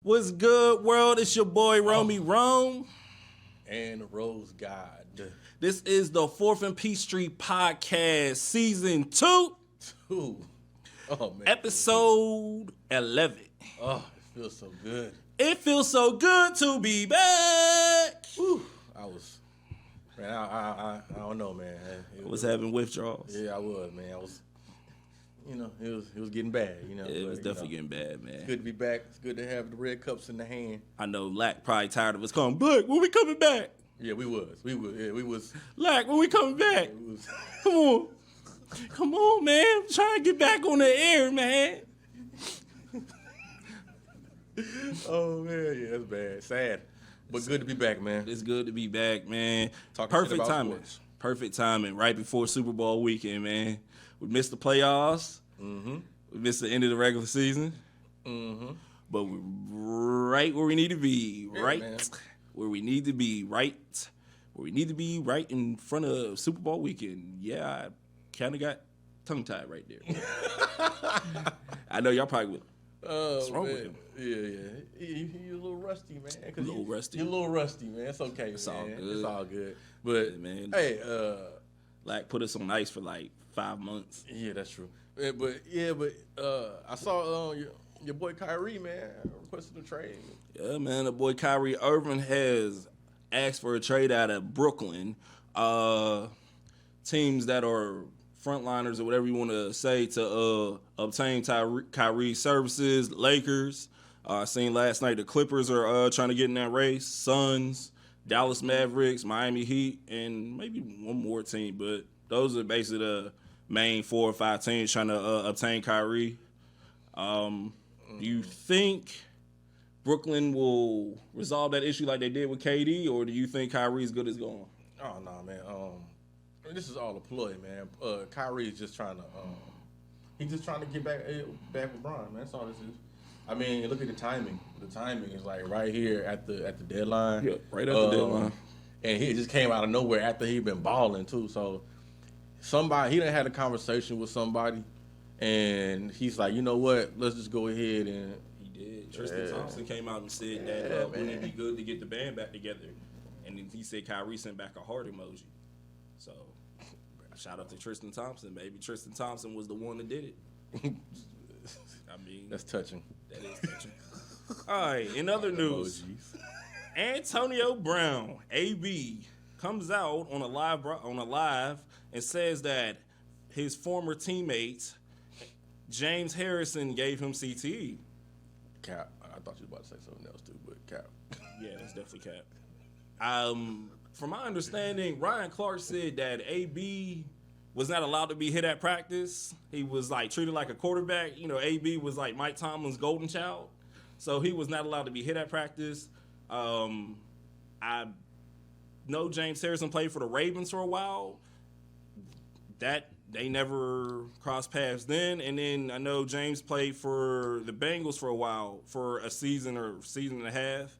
What's good, world? It's your boy, Romy Rome. And Rose God. This is the 4th and Peachtree podcast, season 2. Oh, man. Episode 11. Oh, it feels so good. It feels so good to be back. Whew. I don't know, man. I was having withdrawals. Yeah, I was, man. It was getting bad, It was definitely getting bad, man. It's good to be back. It's good to have the red cups in the hand. I know Lack probably tired of us calling, Black, when we coming back? Yeah, we was. Lack, when we coming back? Yeah, Come on, man. I'm trying to get back on the air, man. Oh, man, yeah, that's bad. Sad. But good to be back, man. It's good to be back, man. Talking Perfect shit about timing. sports. Perfect timing. Right before Super Bowl weekend, man. We missed the playoffs. Mm-hmm. We missed the end of the regular season. Mm-hmm. But we're right where we need to be. Yeah, right man. where we need to be. Right where we need to be. Right in front of Super Bowl weekend. Yeah, I kind of got tongue-tied right there. I know y'all probably will. What's wrong with him? Yeah. You're a little rusty, man. A little rusty. You're a little rusty, man. It's okay, It's man. all good. It's all good. But, Yeah, man. hey, Like, put us on ice for like 5 months. yeah, that's true. But I saw your boy Kyrie, man, requested a trade. Yeah, man, the boy Kyrie Irving has asked for a trade out of Brooklyn. Teams that are frontliners or whatever you want to say to obtain Kyrie's services. Lakers. I seen last night the Clippers are trying to get in that race. Suns, Dallas Mavericks, Miami Heat, and maybe one more team. But those are basically the main 4 or 5 teams trying to obtain Kyrie. Do you think Brooklyn will resolve that issue like they did with KD, or do you think Kyrie's good as gone? Oh no, man. This is all a ploy, man. Kyrie's just trying to he's just trying to get back with Bron, man. That's all this is. I mean, look at the timing. The timing is like right here at the deadline. Yeah, right at the deadline. And he just came out of nowhere after he'd been balling too. So he done had a conversation with somebody, and he's like, you know what? Let's just go ahead and. He did. Tristan Thompson came out and said that wouldn't it be good to get the band back together? And then he said Kyrie sent back a heart emoji. So shout out to Tristan Thompson. Maybe Tristan Thompson was the one that did it. I mean, That's touching. that is touching. All right, in other news, Antonio Brown, AB, comes out on a live and says that his former teammate James Harrison gave him CTE. Cap. I thought you were about to say something else too, but cap. Yeah, that's definitely cap. From my understanding, Ryan Clark said that AB was not allowed to be hit at practice. He was like treated like a quarterback. You know, AB was like Mike Tomlin's golden child. So he was not allowed to be hit at practice. I know James Harrison played for the Ravens for a while. That they never crossed paths then. And then I know James played for the Bengals for a while, for a season or season and a half.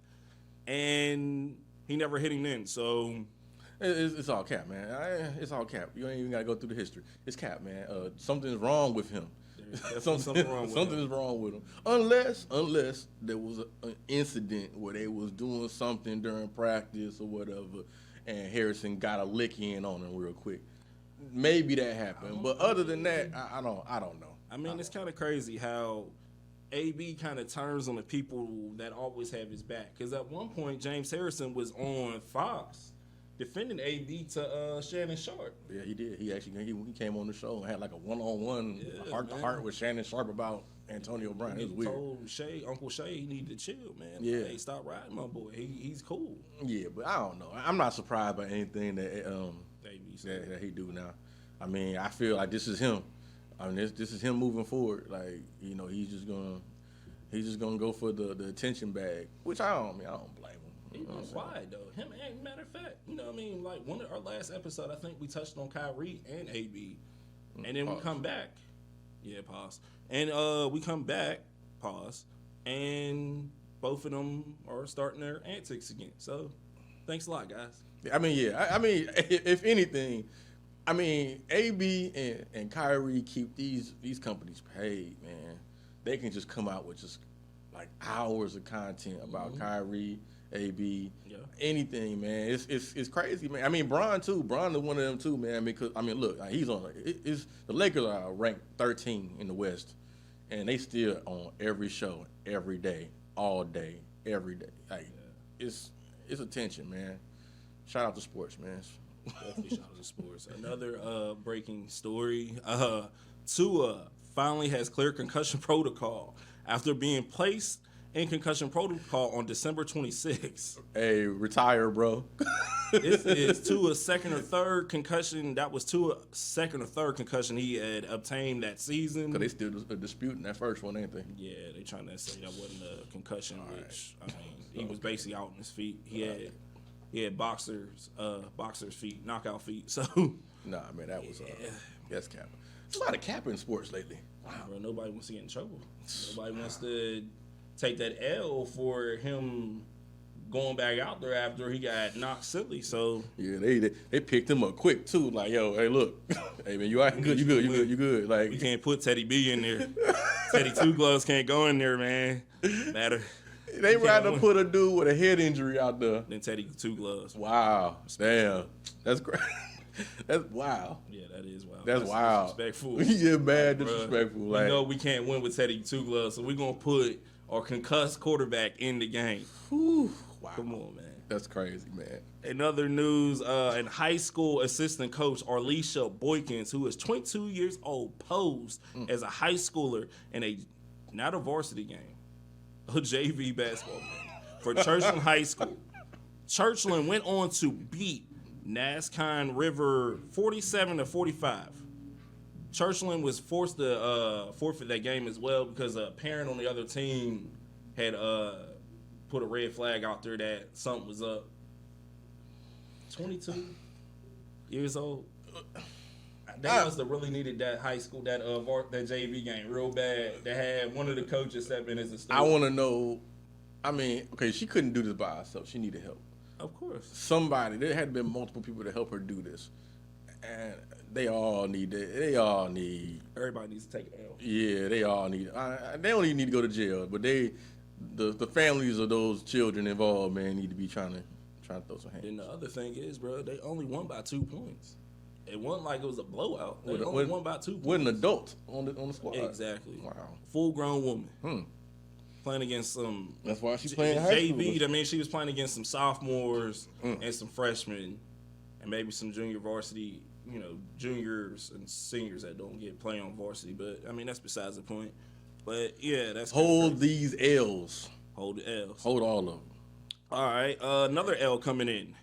And he never hit him then. So It's all cap, man. It's all cap. You ain't even got to go through the history. It's cap, man. Something's wrong with him. something wrong with Something him. is wrong with him. Unless there was an incident where they was doing something during practice or whatever, and Harrison got a lick in on him real quick. Maybe that happened, but other than that, I don't know. I mean, it's kind of crazy how AB kind of turns on the people that always have his back. Because at one point, James Harrison was on Fox defending AB to Shannon Sharp. Yeah, he did. He came on the show and had like a one-on-one heart to heart with Shannon Sharp about Antonio Brown. It was weird. Told Uncle Shay he needed to chill, man. Yeah. Hey, stop riding, my boy. He's cool. Yeah, but I don't know. I'm not surprised by anything that AB said. that he do now. I mean, I feel like this is him. I mean, this is him moving forward. Like, you know, he's just gonna go for the attention bag, which I don't blame him. He was quiet though. Him, and matter of fact, you know what I mean? Like one of our last episode, I think we touched on Kyrie and AB, and then we come back. Yeah, pause. And we come back, pause, and both of them are starting their antics again. So, thanks a lot, guys. I mean, if anything, I mean, AB and Kyrie keep these companies paid, man. They can just come out with just like hours of content about Kyrie, AB, anything, man. It's crazy, man. I mean, Bron too. Bron is one of them too, man. Because I mean, look, he's on. The Lakers are ranked 13 in the West, and they still on every show, every day, all day, every day. Like it's attention, man. Shout out to sports, man. Definitely shout out to sports. Another breaking story. Tua finally has clear concussion protocol after being placed in concussion protocol on December 26th. Hey, retire, bro. This is Tua's second or third concussion. That was Tua's second or third concussion he had obtained that season. Because they still disputing that first one, ain't they? Yeah, they trying to say that wasn't a concussion, which, I mean, he was basically out on his feet. He had boxer's feet, knockout feet. So nah, man, that was that's cap. There's a lot of cap in sports lately. Wow, bro, nobody wants to get in trouble. Nobody wants to take that L for him going back out there after he got knocked silly. So yeah, they picked him up quick too. Like, yo, hey, look, hey man, you all right? Good, you good. Like, we can't put Teddy B in there. Teddy Two Gloves can't go in there, man. Matter. They rather put a dude with a head injury out there than Teddy Two Gloves. Wow, damn, that's great. That's wow. Yeah, that is wild. That's wild. Disrespectful. Yeah, bad disrespectful. We know we can't win with Teddy Two Gloves, so we're gonna put our concussed quarterback in the game. Whew. Wow. Come on, man. That's crazy, man. In other news, in high school assistant coach Arlisha Boykins, who is 22 years old, posed as a high schooler in not a varsity game, a JV basketball game for Churchland High School. Churchland went on to beat Nascon River 47-45. Churchland was forced to forfeit that game as well because a parent on the other team had put a red flag out there that something was up. 22 years old. They must have really needed that high school, that JV game real bad. They had one of the coaches step in as a student. I want to know, I mean, okay, she couldn't do this by herself. She needed help. Of course. Somebody, there had been multiple people to help her do this. And they all need that. Everybody needs to take an L. Yeah, they all need, they don't even need to go to jail, but the families of those children involved, man, need to be trying to throw some hands. And the other thing is, bro, they only won by 2 points. It wasn't like it was a blowout. They only won by 2 points. With an adult on the squad. Exactly. Wow. Full-grown woman. Playing against some. That's why she's playing high school. JV. I mean, she was playing against some sophomores and some freshmen, and maybe some junior varsity. Juniors and seniors that don't get play on varsity. But I mean, that's besides the point. But yeah, that's hold these L's. Hold the L's. Hold all of them. All right, another L coming in.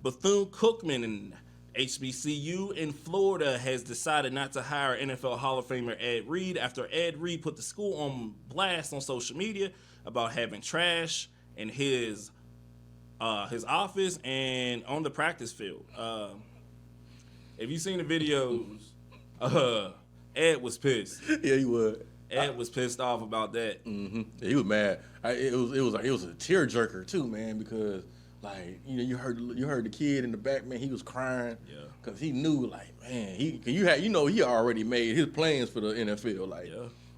Bethune-Cookman and HBCU in Florida has decided not to hire NFL Hall of Famer Ed Reed after Ed Reed put the school on blast on social media about having trash in his office and on the practice field. If you've seen the videos, Ed was pissed. Yeah, he would. Ed was pissed off about that. Mm-hmm. Yeah, he was mad. It was a tearjerker too, man, because you heard the kid in the back, man. He was crying, because he knew, like, man, he already made his plans for the NFL. Like,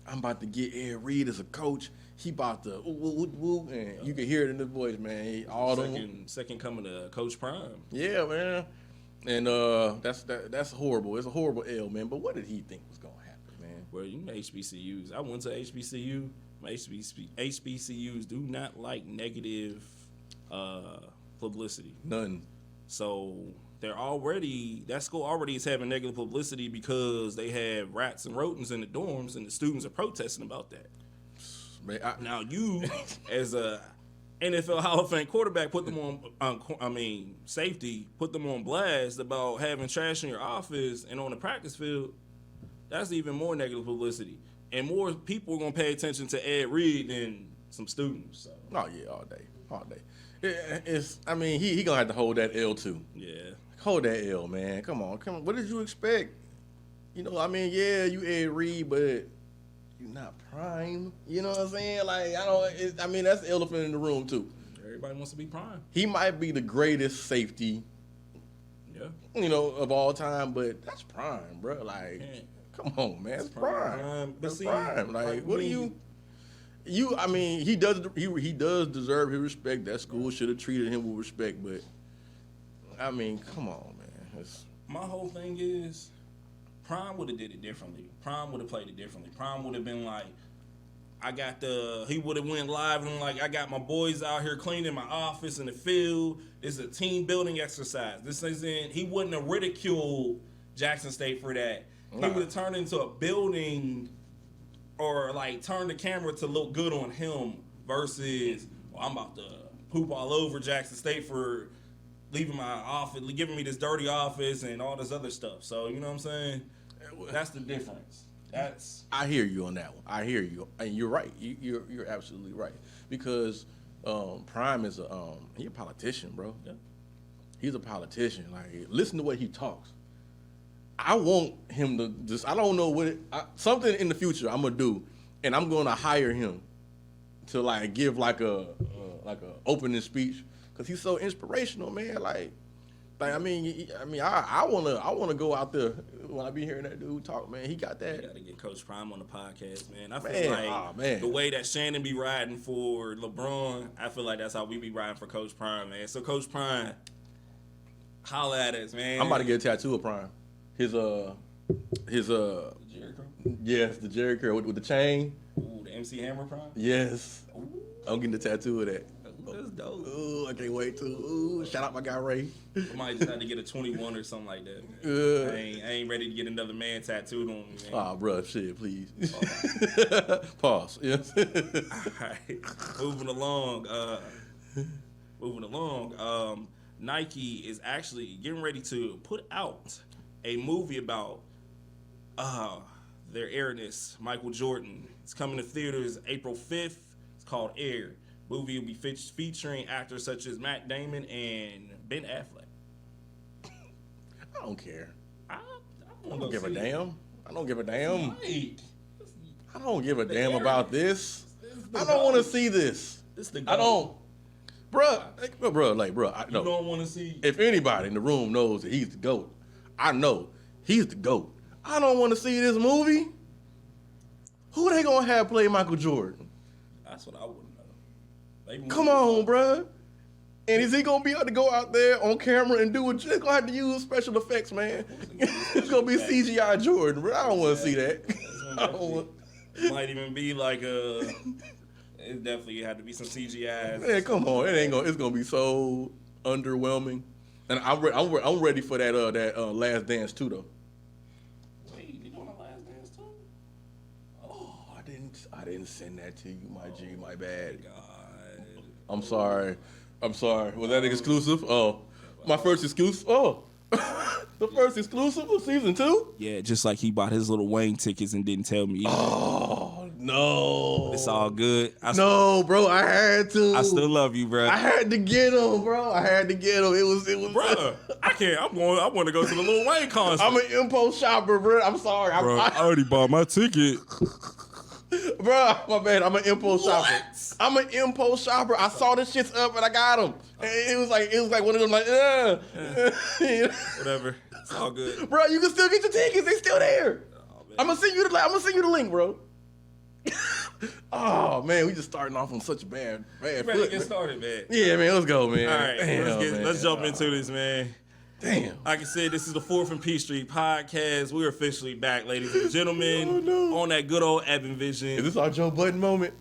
I'm about to get Ed Reed as a coach. He about to woo, and you can hear it in his voice, man. Second coming to Coach Prime. Yeah, man. And that's horrible. It's a horrible L, man. But what did he think was gonna happen, man? Well, HBCUs. I went to HBCU. My HBCUs do not like negative publicity. None. So that school already is having negative publicity because they have rats and rodents in the dorms, and the students are protesting about that. Man, now you, as a NFL Hall of Fame quarterback, put them on. Safety, put them on blast about having trash in your office and on the practice field. That's even more negative publicity, and more people are gonna pay attention to Ed Reed than some students. So. Oh yeah, all day. He gonna have to hold that L too. Yeah, hold that L, man. Come on. What did you expect? You Ed Reed, but you're not prime. You know what I'm saying? Like, that's the elephant in the room too. Everybody wants to be prime. He might be the greatest safety, of all time, but that's prime, bro. Like, come on, man. It's prime. That's prime. Like, what do you... I mean, he does deserve his respect. That school should have treated him with respect, but I mean, come on, man. My whole thing is, Prime would have did it differently. Prime would have played it differently. Prime would have been like, he would have went live and like, I got my boys out here cleaning my office in the field. It's a team building exercise. He wouldn't have ridiculed Jackson State for that. He would have turned into a building or like turned the camera to look good on him versus, I'm about to poop all over Jackson State for leaving my office, giving me this dirty office and all this other stuff. So, you know what I'm saying? That's the difference. I hear you on that one. I hear you, and you're right. You're absolutely right because Prime is he a politician, bro. Yeah. He's a politician. Like, listen to what he talks. I want him to just. I don't know something in the future I'm gonna do, and I'm gonna hire him to like give like a opening speech because he's so inspirational, man. Like I wanna go out there when I be hearing that dude talk, man. He got that. You gotta get Coach Prime on the podcast, man. I feel like the way that Shannon be riding for LeBron, I feel like that's how we be riding for Coach Prime, man. So Coach Prime, holla at us, man. I'm about to get a tattoo of Prime. His the Jerry Curl? Yes, the Jerry Curl with the chain. Ooh, the MC Hammer Prime? Yes. Ooh. I'm getting a tattoo of that. That's dope. Ooh, I can't wait to. Ooh, shout out my guy Ray. I might just have to get a 21 or something like that. I ain't ready to get another man tattooed on me, man. Oh, bro, shit, please. Pause. Yes. All right. Moving along. Nike is actually getting ready to put out a movie about their airness, Michael Jordan. It's coming to theaters April 5th. It's called Air. Movie will be featuring actors such as Matt Damon and Ben Affleck. I don't care. I don't give a damn. I don't give a damn. Mike. I don't give a damn about this. I don't want to see this. I don't. Bruh. You don't want to see. If anybody in the room knows that he's the GOAT, I know he's the GOAT. I don't want to see this movie. Who they gonna have play Michael Jordan? That's what I wouldn't know. Come on, bruh. And is he gonna be able to go out there on camera and do it? They're gonna have to use special effects, man. It's gonna be CGI Jordan, bro. I don't want to see that. It might even be like it definitely had to be some CGI. Man, come on. It's gonna be so underwhelming. And I'm ready for that Last Dance too, though. Wait, you doing a Last Dance too? Oh, I didn't send that to you, my G. My bad. God. I'm sorry. Was that exclusive? Oh, my first exclusive. Oh, the first exclusive of season 2. Yeah, just like he bought his little Wayne tickets and didn't tell me. Oh no, it's all good. Bro, I had to. I still love you, bro. I had to get him, bro. It was. Bro, I can't. I want to go to the Lil Wayne concert. I'm an impulse shopper, bro. I'm sorry. Bro, I already bought my ticket. Bro, my bad. I'm an impulse shopper. I saw this shit's up and I got them. It was like one of them like, whatever. It's all good. Bro, you can still get your tickets. They still there. Oh, I'm gonna send you the link, bro. Oh man, we just starting off on such a bad foot. Get started, man. Yeah, man. Let's go, man. All right, let's jump into this, man. Damn. Like I said, this is the 4th and Peachtree podcast. We're officially back, ladies and gentlemen, on that good old Evan Vision. Is this our Joe Budden moment?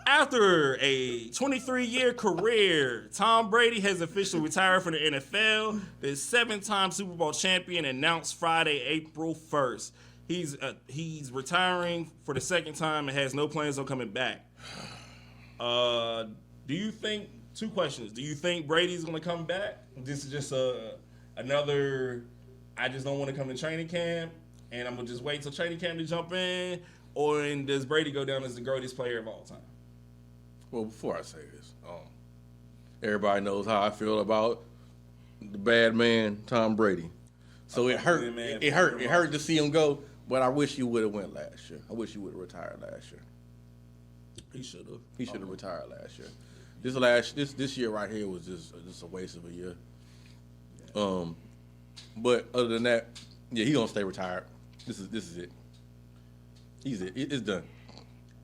After a 23-year career, Tom Brady has officially retired from the NFL. The 7-time Super Bowl champion announced Friday, April 1st. He's retiring for the 2nd time and has no plans on coming back. Do you think? 2 questions. Do you think Brady's going to come back? This is just another, I just don't want to come to training camp, and I'm going to just wait till training camp to jump in? Or does Brady go down as the greatest player of all time? Well, before I say this, everybody knows how I feel about the bad man, Tom Brady. So it hurt. It hurt to see him go, but I wish he would have went last year. I wish he would have retired last year. He should have. He should have retired last year. This year right here was just a waste of a year. But other than that, yeah, he gonna stay retired. This is it. It's done.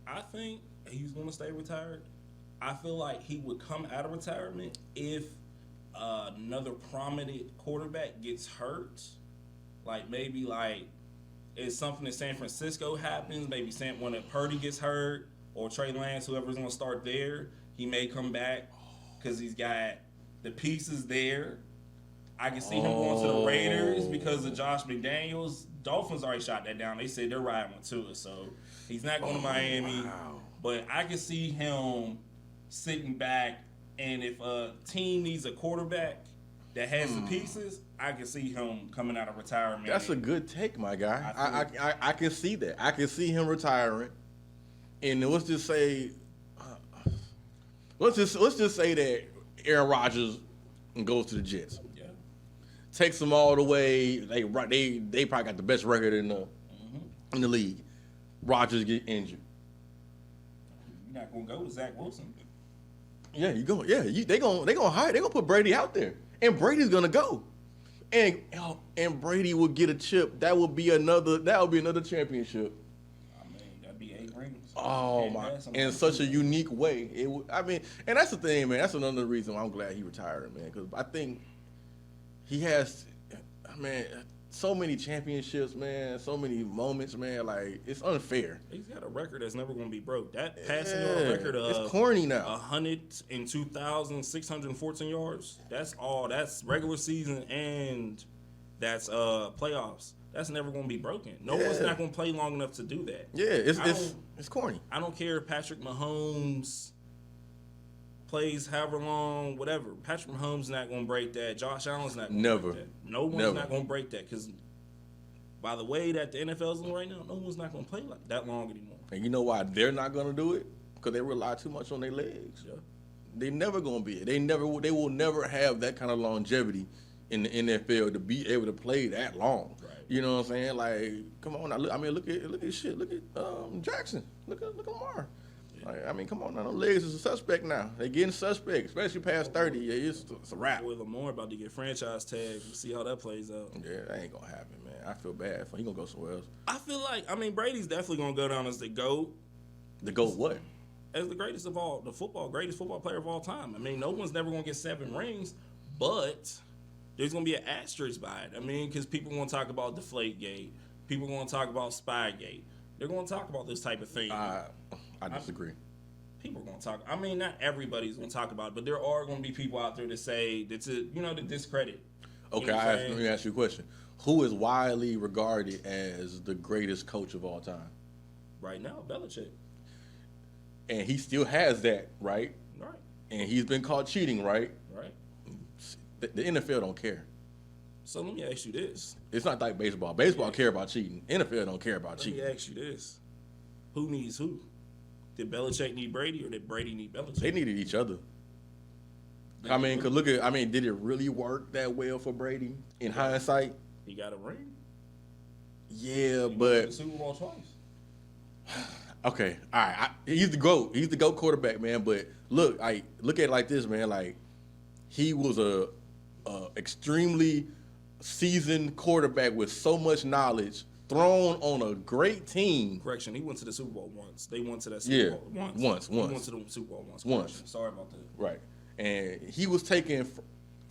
I think he's going to stay retired. I feel like he would come out of retirement if another prominent quarterback gets hurt. Like maybe like it's something in San Francisco happens. Maybe when Purdy gets hurt or Trey Lance, whoever's going to start there, he may come back because he's got the pieces there. I can see him going to the Raiders because of Josh McDaniels. Dolphins already shot that down. They said they're riding with Tua, so he's not going to Miami. Wow. But I can see him sitting back, and if a team needs a quarterback that has the pieces, I can see him coming out of retirement. That's a good take, my guy. I can see that. I can see him retiring, and let's just say, let's just say that Aaron Rodgers goes to the Jets. Yeah. Takes them all the way. They probably got the best record in the league. Rodgers get injured. You're not gonna go with Zach Wilson. Yeah, you go. Yeah, they gonna hire. They gonna put Brady out there, and Brady's gonna go, and Brady will get a chip. That will be another championship. I mean, that'd be 8 rings. Oh my! In such a unique way, it would. I mean, and that's the thing, man. That's another reason why I'm glad he retired, man. Because I think he has, man, so many championships, man. So many moments, man. Like it's unfair. He's got a record that's never going to be broke. That passing yard record of it's corny now. 102,614 yards. That's all. That's regular season and that's playoffs. That's never going to be broken. No one's not going to play long enough to do that. Yeah, it's corny. I don't care if Patrick Mahomes plays however long, whatever. Patrick Mahomes is not going to break that. Josh Allen's not going to break that. No one's not going to break that because by the way that the NFL's in right now, no one's not going to play like that long anymore. And you know why they're not going to do it? Because they rely too much on their legs. Yeah. They never going to be it. They will never have that kind of longevity in the NFL to be able to play that long. Right. You know what I'm saying? Like, come on now. Look at shit. Look at Jackson. Look at Lamar. Yeah. Like, I mean, come on now. Those legs is a suspect now. They getting suspect, especially past 30. Yeah, it's a wrap. Boy, Lamar about to get franchise tagged. We'll see how that plays out. Yeah, that ain't gonna happen, man. I feel bad for him. He gonna go somewhere else. I feel like Brady's definitely gonna go down as the GOAT. The GOAT what? As the greatest of all, greatest football player of all time. I mean, no one's never gonna get 7 rings, but there's going to be an asterisk by it. I mean, because people want to talk about Deflategate. People want to talk about Spygate. They're going to talk about this type of thing. I disagree. People are going to talk. I mean, not everybody's going to talk about it, but there are going to be people out there to say, to discredit. Okay, let me ask you a question. Who is widely regarded as the greatest coach of all time? Right now, Belichick. And he still has that, right? Right. And he's been caught cheating, right? Right. The NFL don't care. So let me ask you this. It's not like baseball. Baseball care about cheating. NFL don't care about cheating. Let me ask you this. Who needs who? Did Belichick need Brady or did Brady need Belichick? They needed each other. I mean, did it really work that well for Brady in hindsight? He got a ring. Yeah, He but went to the Super Bowl twice. Okay, all right. He's the GOAT. He's the GOAT quarterback, man. But look at it like this, man. Like he was a extremely seasoned quarterback with so much knowledge, thrown on a great team. Correction, he went to the Super Bowl once. They went to that Super Bowl once. He went to the Super Bowl once. Correction. Sorry about that. Right, and he was taken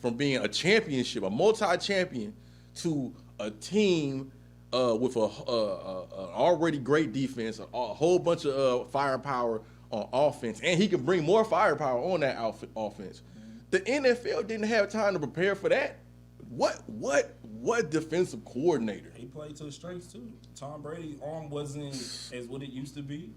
from being a championship, a multi-champion, to a team with a already great defense, a whole bunch of firepower on offense, and he could bring more firepower on that offense. Mm-hmm. The NFL didn't have time to prepare for that. What defensive coordinator? He played to his strengths too. Tom Brady's arm wasn't as what it used to be,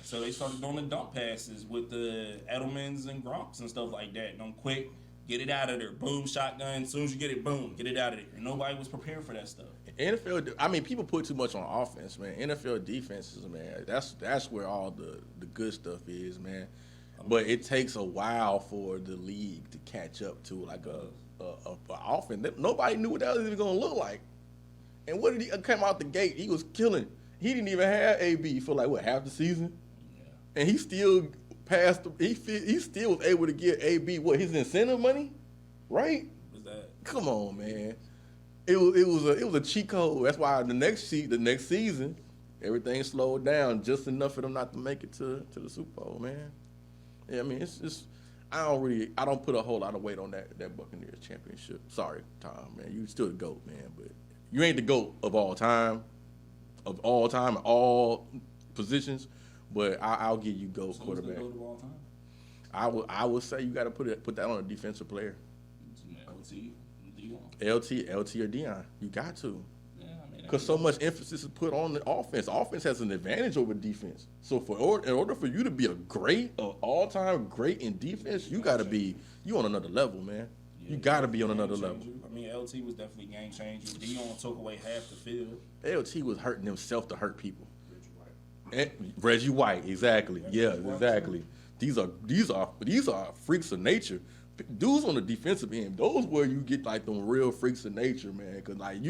so they started doing the dump passes with the Edelmans and Gronks and stuff like that. Don't quick, get it out of there. Boom, shotgun. As soon as you get it, boom, get it out of there. And nobody was prepared for that stuff. NFL, I mean, people put too much on offense, man. NFL defenses, man, that's where all the good stuff is, man. But it takes a while for the league to catch up to like a offense. Nobody knew what that was even gonna look like. And what did he come out the gate? He was killing. He didn't even have AB for like half the season, and he still passed. He still was able to get AB his incentive money, right? What's that? Come on, man. It was a cheat code. That's why the next season, Everything slowed down just enough for them not to make it to the Super Bowl, man. Yeah, I mean, it's I don't put a whole lot of weight on that Buccaneers championship. Sorry, Tom, man. You still the GOAT, man, but you ain't the GOAT of all time, all positions. But I'll give you GOAT quarterback. The GOAT of all time? I would say you got to put that on a defensive player. LT, Dion. LT or Dion. You got to. Yeah, I mean, because so much emphasis is put on the offense. Offense has an advantage over defense. So in order for you to be an all-time great in defense, you got to be on another level, man. Yeah, you got to be on another level. I mean, LT was definitely game changer. Dion took away half the field. LT was hurting himself to hurt people. Reggie White, exactly. Yeah, exactly. These are freaks of nature. Dudes on the defensive end, those where you get like them real freaks of nature, man. Because like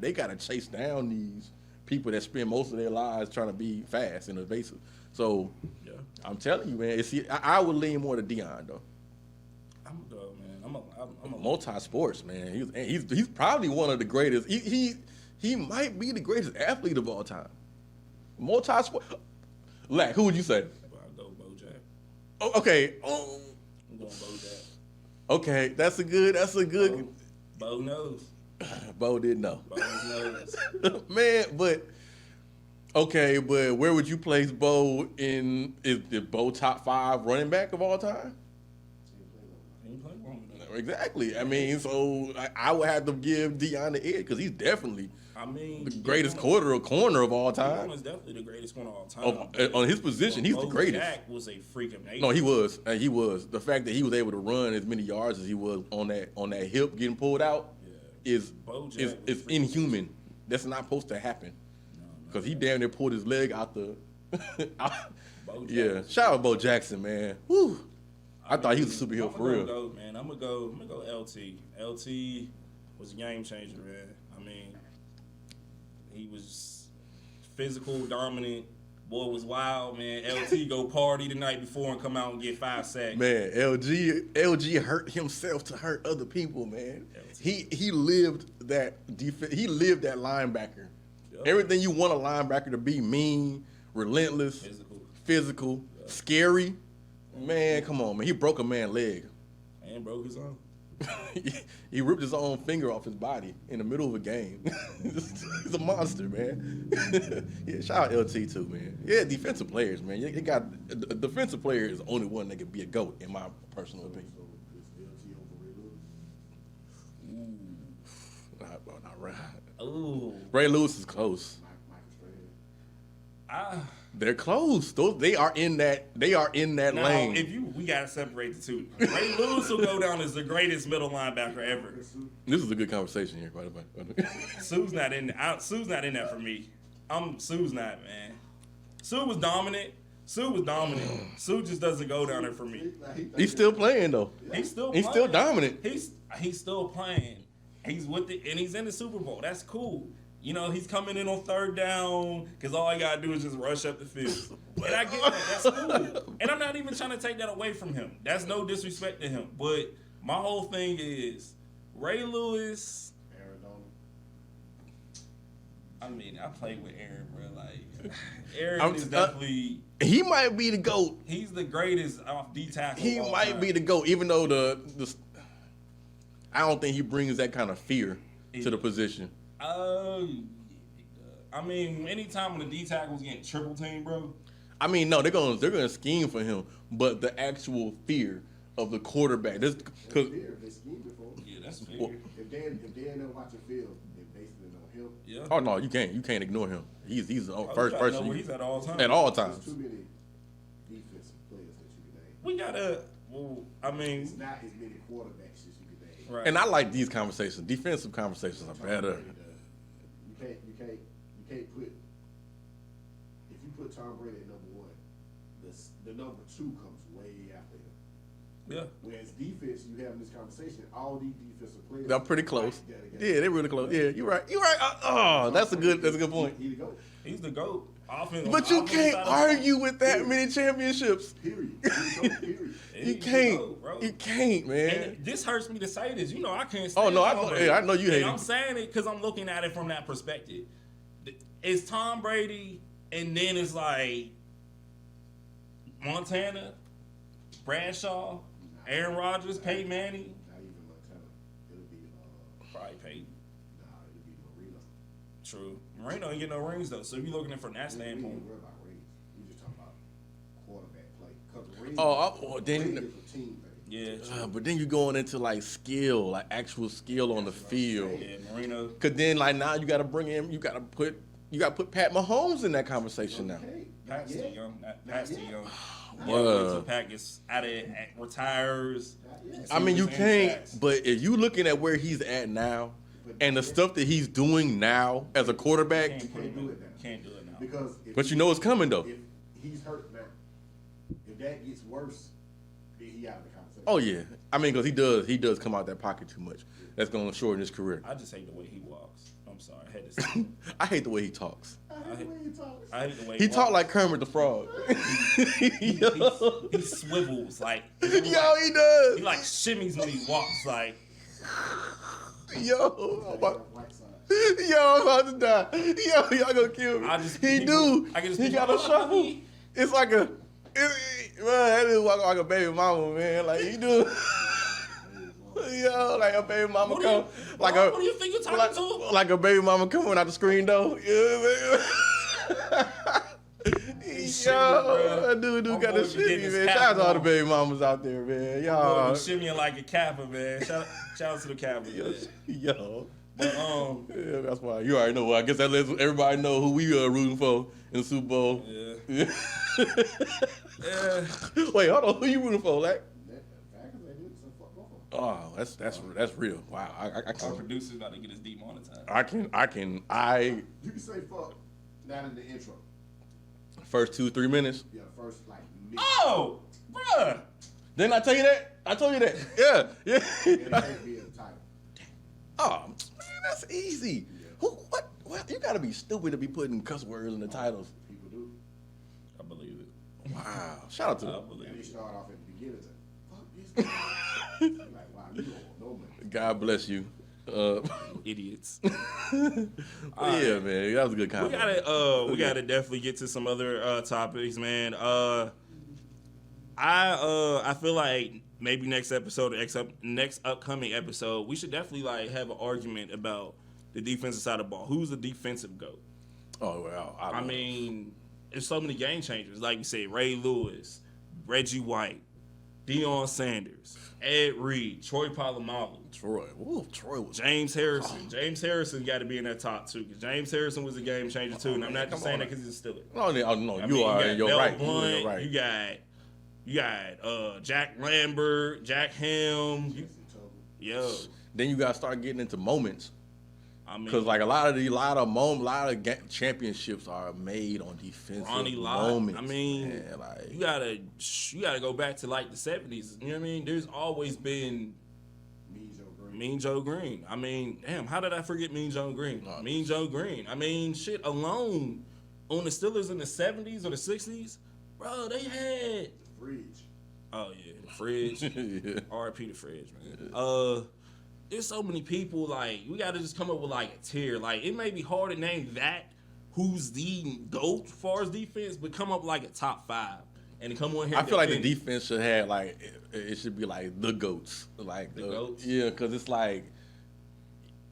they gotta chase down these people that spend most of their lives trying to be fast and evasive. So yeah. I'm telling you, man. I would lean more to Dion though. I'm a go, man. I'm a multi-sports, man. He's probably one of the greatest. He might be the greatest athlete of all time. Multi-sport. Lack, who would you say? I'll go Bojack. Oh, okay. I'm going Bojack. Okay, that's a good. Bo knows. Bo didn't know. Bo knows. Man, but where would you place Bo in? Is Bo top 5 running back of all time? Exactly. I mean, so I would have to give Dion the edge because he's definitely the greatest corner of all time. Dion is definitely the greatest corner of all time. On his position, he's the greatest. Jack was a freak of nature. No, he was. He was. The fact that he was able to run as many yards as he was on that hip getting pulled out is inhuman. That's not supposed to happen. Because he damn near pulled his leg out the. Yeah. Shout out Bo Jackson, man. Woo. I thought he was a superhero for real. I'm gonna go LT. LT was a game changer, man. I mean, he was physical, dominant. Boy was wild, man. LT go party the night before and come out and get 5 sacks. Man, LG hurt himself to hurt other people, man. He lived that defense. He lived that linebacker. Yep. Everything you want a linebacker to be: mean, relentless, physical, scary. Man, come on, man. He broke a man's leg. And broke his own. He ripped his own finger off his body in the middle of a game. He's a monster, man. Yeah, shout out LT too, man. Yeah, defensive players, man. You got a defensive player is the only one that can be a GOAT, in my personal opinion. Not right. Ooh. Ray Lewis is close. They're close. They are in that now, lane. We gotta separate the two. Ray Lewis will go down as the greatest middle linebacker ever. This is a good conversation here, by the way. Sue's not in that for me. Sue's not, man. Sue was dominant. Sue just doesn't go down there for me. He's still playing though. He's still dominant. He's still playing. He's with it, and he's in the Super Bowl. That's cool. You know, he's coming in on 3rd down because all he got to do is just rush up the field. And I get that. That's cool. And I'm not even trying to take that away from him. That's no disrespect to him. But my whole thing is Ray Lewis. I mean, I played with Aaron, bro. Like, Aaron is definitely. He might be the GOAT. He's the greatest off D tackle. He might be the GOAT, even though I don't think he brings that kind of fear to the position. I mean, anytime when the D tackle was getting triple team, bro. I mean, no, they're gonna scheme for him, but the actual fear of the quarterback. They schemed it for him. Yeah, that's fair. If they ain't watching film, they basically know him. Yeah. Oh no, you can't ignore him. He's the first person. Know where he's at all times. At all times. There's too many defensive players that you can name. We gotta. Well, I mean, it's not as many quarterbacks as you can name. Right. And I like these conversations. Defensive conversations are better. You can't put. If you put Tom Brady at number 1, the number 2 comes way after him. Yeah. Whereas defense, you having this conversation, all these defensive players. They're pretty close. Yeah, they're really close. Yeah, you're right. Oh, that's a good point. He's the GOAT. But you can't argue with that many championships. Period. You can't. Bro. You can't, man. And this hurts me to say this. You know, I can't. Oh no, I know you hate it. I'm saying it because I'm looking at it from that perspective. Is Tom Brady And then it's like Montana, Bradshaw, Aaron Rodgers, Peyton Manning. Not even Montana. It'll be Probably Peyton. it'll be Marino. True. Marino ain't get no rings though. So if you're looking at it from that We standpoint. ain't worried about rings. We just talking about quarterback play. Cause rings, Then rings is for team play. Yeah. True. but then you're going into like skill, like actual skill on the field. Yeah, Marino. Cause then like now you got to bring in, you got to put Pat Mahomes in that conversation now. Okay. Pat's too young. Pat's too young. Word. Until Pat gets out of retires. I mean, you See can't. his stats. But if you looking at where he's at now, and the stuff that he's doing now as a quarterback, Can't put him do in. it now. Can't do it now. Because if but you know it's coming though. if he's hurt now, if that gets worse, then he out of the conversation. Oh yeah, I mean, because he does come out that pocket too much. That's gonna shorten his career. I just hate the way he walks. I'm sorry. I had to say. I hate the way he talks. I hate the way he talks. I hate the way He walks. talk like Kermit the Frog. He swivels like. Yo, he does. He like shimmies when he walks like. Yo, I'm about, White side. I'm about to die. Yo, y'all gonna kill me. I just- he people- do. I can just He picture- got a shuffle. It's like man, that is like a baby mama, man. Like he do. Yo, like a baby mama Who come, like a Who do you think you're talking to? like a baby mama coming out the screen door. Yeah, man. Yo, that dude My got boy a be getting shitty, his man. cap Shout out to all the on. baby mamas out there, man. Boy, Y'all, shimmying like a Kappa, man. Shout out to the Kappa, man. yo. But Yeah, that's why you already know. Well, I guess that lets everybody know who we are rooting for in the Super Bowl. yeah. Yeah. Wait, hold on. Who you rooting for, like? Packers ain't it, so fuck off. Oh, that's real. Wow, I Our can producer's about to get us demonetized. You can say fuck, not in the intro. First 2-3 minutes. Yeah, first like mid. Oh, bruh. Didn't I tell you that? I told you that. Yeah, yeah. And it can't be in the title. Oh, man, that's easy. Who? What? Well, you gotta be stupid to be putting cuss words in the titles. People do. I believe it. Wow. Shout out to I them. believe And they it. start off at the beginning and fuck this guy. Like, wow, you don't want no money. God bless you. Idiots. Yeah, man, that was a good We comment. gotta definitely get to some other topics, man. I feel like maybe next episode, next upcoming episode, we should definitely like have an argument about the defensive side of the ball. Who's the defensive GOAT? Oh well, I mean, there's so many game changers. Like you said, Ray Lewis, Reggie White, Deion Sanders, Ed Reed, Troy Polamalu, Troy. Ooh, Troy was. James Harrison. James Harrison got to be in that top two because James Harrison was a game changer too. And I'm not just saying that because he's a Steeler. Oh no, I you mean, are. got You're Mel right. Blount, You're right. You got Jack Lambert, Jack Ham. Yo, Then you gotta start getting into moments. I mean, Because like a lot of championships are made on defensive Ronnie Lott. moments. I mean, man, like, you gotta go back to like the 70s. You know what I mean? There's always been Mean Joe Green. I mean, damn, how did I forget Mean Joe Green? No. Mean Joe Green. I mean, shit alone on the Steelers in the 70s or the 60s, bro, they had. Fridge. Oh yeah, the fridge. yeah. R.I.P. the fridge, man. There's so many people. Like, we gotta just come up with like a tier. Like, it may be hard to name that who's the GOAT as far as defense, but come up like a top 5 and come on here. I and feel like the defend. defense should have like it should be like the GOATs, like The GOATs? Yeah, because it's like,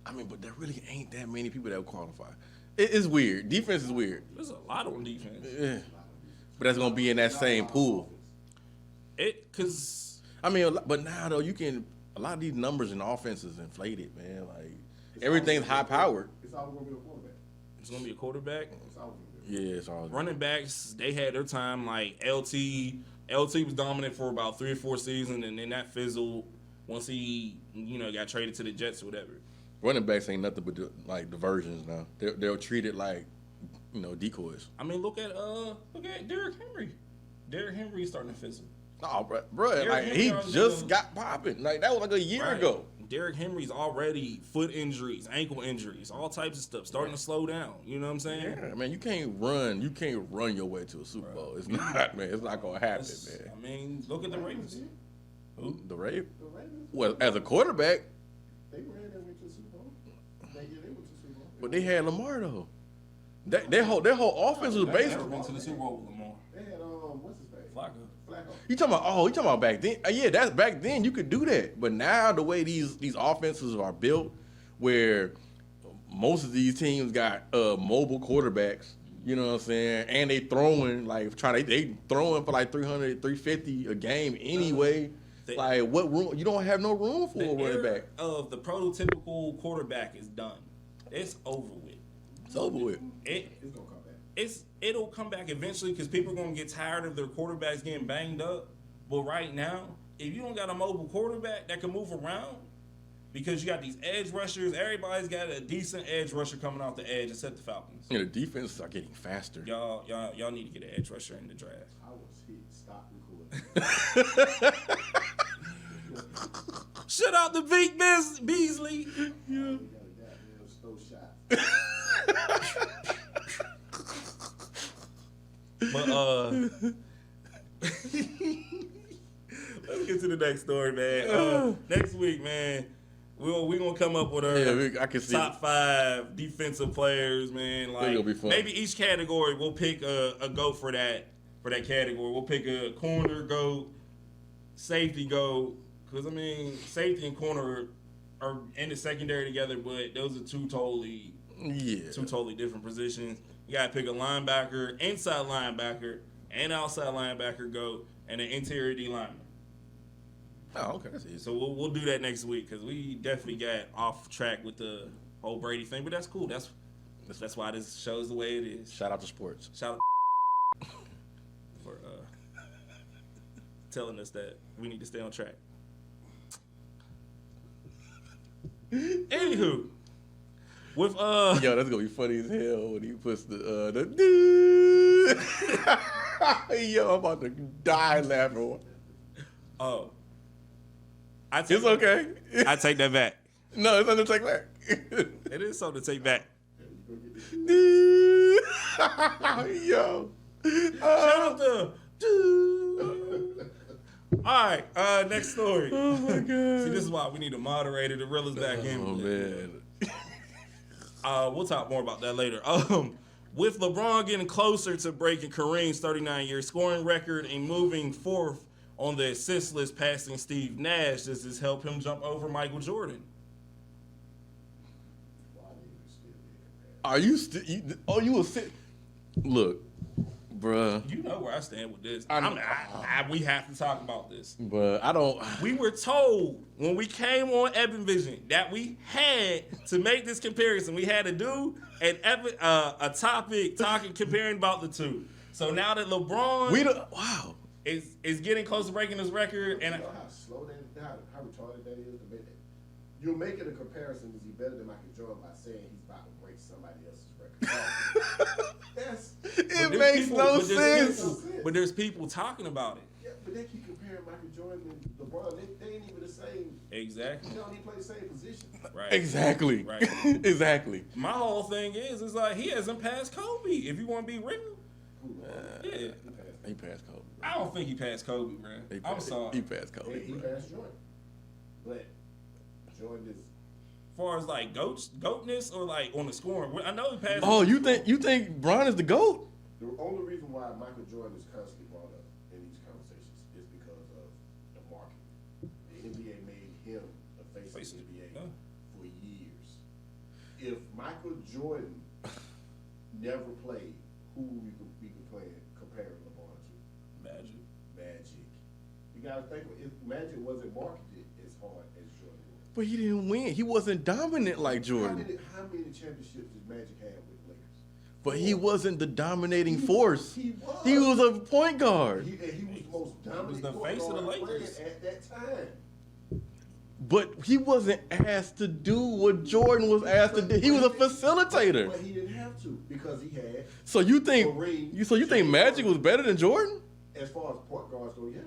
I mean, but there really ain't that many people that would qualify. It's weird. Defense is weird. There's a lot on defense. Yeah. But that's gonna be in that same pool. Cause I mean, but now though a lot of these numbers in offense is inflated, man. Like everything's high powered. It's always gonna be a quarterback. it's gonna be a quarterback. It's always gonna be. Yeah, it's all Running backs, they had their time. Like LT was dominant for about 3 or 4 seasons, and then that fizzled once he, got traded to the Jets or whatever. running backs ain't nothing but like diversions now. They're treated like decoys. I mean, look at Derrick Henry. Derrick Henry is starting to fizzle. No, bro, like Henry he already just know. got popping. Like that was like a year Right. ago. Derrick Henry's already foot injuries, ankle injuries, all types of stuff, starting to slow down. You know what I'm saying? Yeah, man, you can't run your way to a Super Bowl. It's not, man. It's not gonna happen, That's- man. I mean, look at the Ravens. Who? The Ravens. The Ravens, Well, as a quarterback, they ran their way to the Super Bowl. They went to the Super Bowl. but they had Lamar though. Their whole offense was Never based. been to the Super Bowl with Lamar. They had what's his name? Flacco. You talking about back then? Yeah, that's back then. You could do that, but now the way these offenses are built, where most of these teams got mobile quarterbacks. You know what I'm saying? And they throwing they throwing for like 300, 350 a game anyway. Like what room? You don't have no room for a running back. Of the prototypical quarterback is done. It's over with. It's over with. It's gonna come back. It'll come back eventually because people are gonna get tired of their quarterbacks getting banged up. But right now, if you don't got a mobile quarterback that can move around, because you got these edge rushers, everybody's got a decent edge rusher coming off the edge except the Falcons. And the defenses are getting faster. Y'all need to get an edge rusher in the draft. I was hit. Stop recording. Shut out the Vic Beasley. We got a goddamn stove shot. But let's get to the next story, man. Next week, man, we're gonna come up with our I can see top 5 defensive players, man. Like gonna be fun. maybe each category we'll pick a GOAT for that category. We'll pick a corner GOAT, safety GOAT, because I mean safety and corner are in the secondary together, but those are two totally different positions. You gotta pick a linebacker, inside linebacker, and outside linebacker GOAT, and an interior D lineman. Oh, okay, that's easy. So we'll do that next week because we definitely got off track with the whole Brady thing, but that's cool. That's why this show's the way it is. Shout out to sports. Shout out for telling us that we need to stay on track. Anywho, with Yo, that's gonna be funny as hell when he puts the yo, I'm about to die laughing. oh, It's okay. I take that back. No, it's nothing to take back. It is something to take back. Yo. Shout out to all right, next story. Oh my god. See, this is why we need a moderator to reel us back in. Oh man. We'll talk more about that later. With LeBron getting closer to breaking Kareem's 39-year scoring record and moving fourth on the assist list, passing Steve Nash, does this help him jump over Michael Jordan? Are you still? You will sit? Look, bruh. You know where I stand with this. I we have to talk about this. But I don't. We were told when we came on Evan Vision that we had to make this comparison. We had to do a topic talking, comparing about the two. So now that LeBron is getting close to breaking his record, and you know how slow that, how retarded that is to make that. You're making a comparison. Is he better than Michael Jordan by saying he's about to break somebody else's record? It makes no sense. But there's people talking about it. Yeah, but they keep comparing Michael Jordan and LeBron. They ain't even the same. Exactly. They don't even play the same position. Right. Exactly. Right. Exactly. My whole thing is like he hasn't passed Kobe. If you want to be real, yeah. He passed Kobe. I don't think he passed Kobe, man. I'm sorry. He passed Kobe. He passed Jordan. But Jordan is. As far as like goatness or like on the scoring, I know he passed. Oh, you think Bron is the GOAT? The only reason why Michael Jordan is constantly brought up in these conversations is because of the market. The NBA made him the face of the NBA for years. If Michael Jordan never played, who we could compare LeBron to? Magic. You gotta think if Magic wasn't marketed as hard as Jordan was. But he didn't win. He wasn't dominant like Jordan. How many championships did Magic have with Lakers? But he wasn't the dominating force. He was. He was a point guard. He was the most dominant. He was the face of the Lakers at that time. But he wasn't asked to do what Jordan was asked to do. He was a facilitator. But he didn't have to because he had. So you think Kareem, Magic was better than Jordan? As far as point guards go, yeah.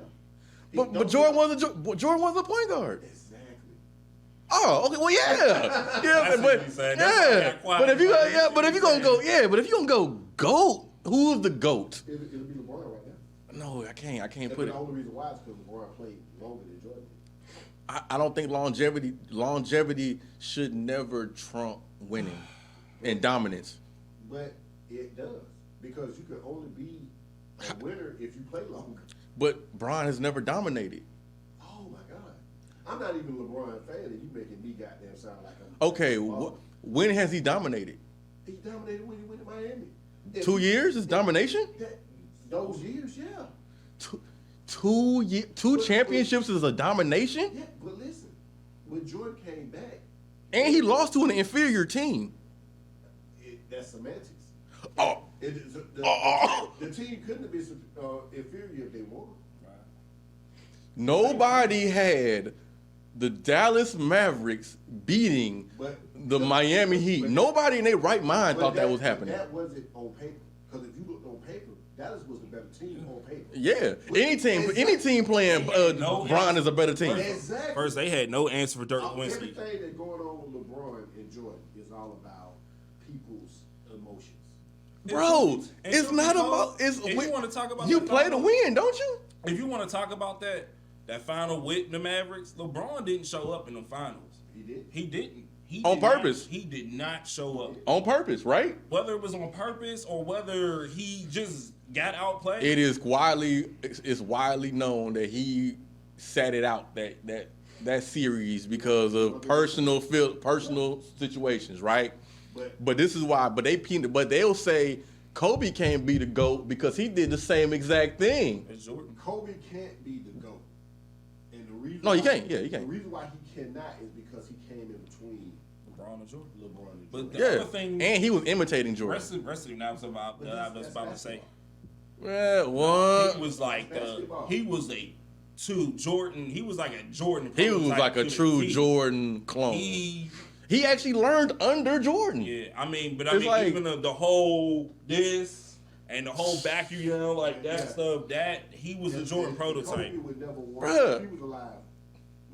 But Jordan wasn't a point guard. Exactly. Oh, okay. Well, yeah, yeah, but if you gonna go GOAT, who's the GOAT? It'll be LeBron right now. No, I can't But put it. the only reason why is because LeBron played longer than Jordan. I don't think longevity should never trump winning and dominance. But It does. Because you can only be a winner if you play longer. But Bron has never dominated. Oh my God. I'm not even a LeBron fan and you making me goddamn sound like I'm Okay, when has he dominated? He dominated when he went to Miami. 2 years is domination? Those years, yeah. Two championships is a domination? Yeah, but listen, when Jordan came back, And he lost to an inferior team. that's semantics. Oh. The team couldn't have been inferior if they won. Nobody had the Dallas Mavericks beating the Miami Heat. Nobody in their right mind thought that was happening. That wasn't on paper. Because if you looked on paper, Dallas was a better team on paper. Yeah, any team playing Bron is a better team. Exactly. First, they had no answer for Dirk Nowitzki. Everything that's going on with LeBron and Jordan is all about people's emotions. Bro, it's not about. If you want to talk about, you play to win, don't you? If you want to talk about that final with the Mavericks, LeBron didn't show up in the finals. He did. He didn't. On purpose. He did not show up. On purpose, right? Whether it was on purpose or whether he just got outplayed. It is widely known that he sat it out that series because of personal situations, right? But this is why. But they'll say Kobe can't be the GOAT because he did the same exact thing. As Jordan. Kobe can't be the GOAT. And the reason No, you can't. Yeah, you can't. The reason why he cannot is because he came in between LeBron and Jordan. But the other thing, and he was imitating Jordan. Rest of I was about to say. Well, what? He was like he was a Jordan. He was like a Jordan. He was like a true Jordan clone. He actually learned under Jordan. Yeah, but even the whole this and the whole vacuum, like that stuff, that he was a Jordan prototype. Kobe would never want. If he was alive,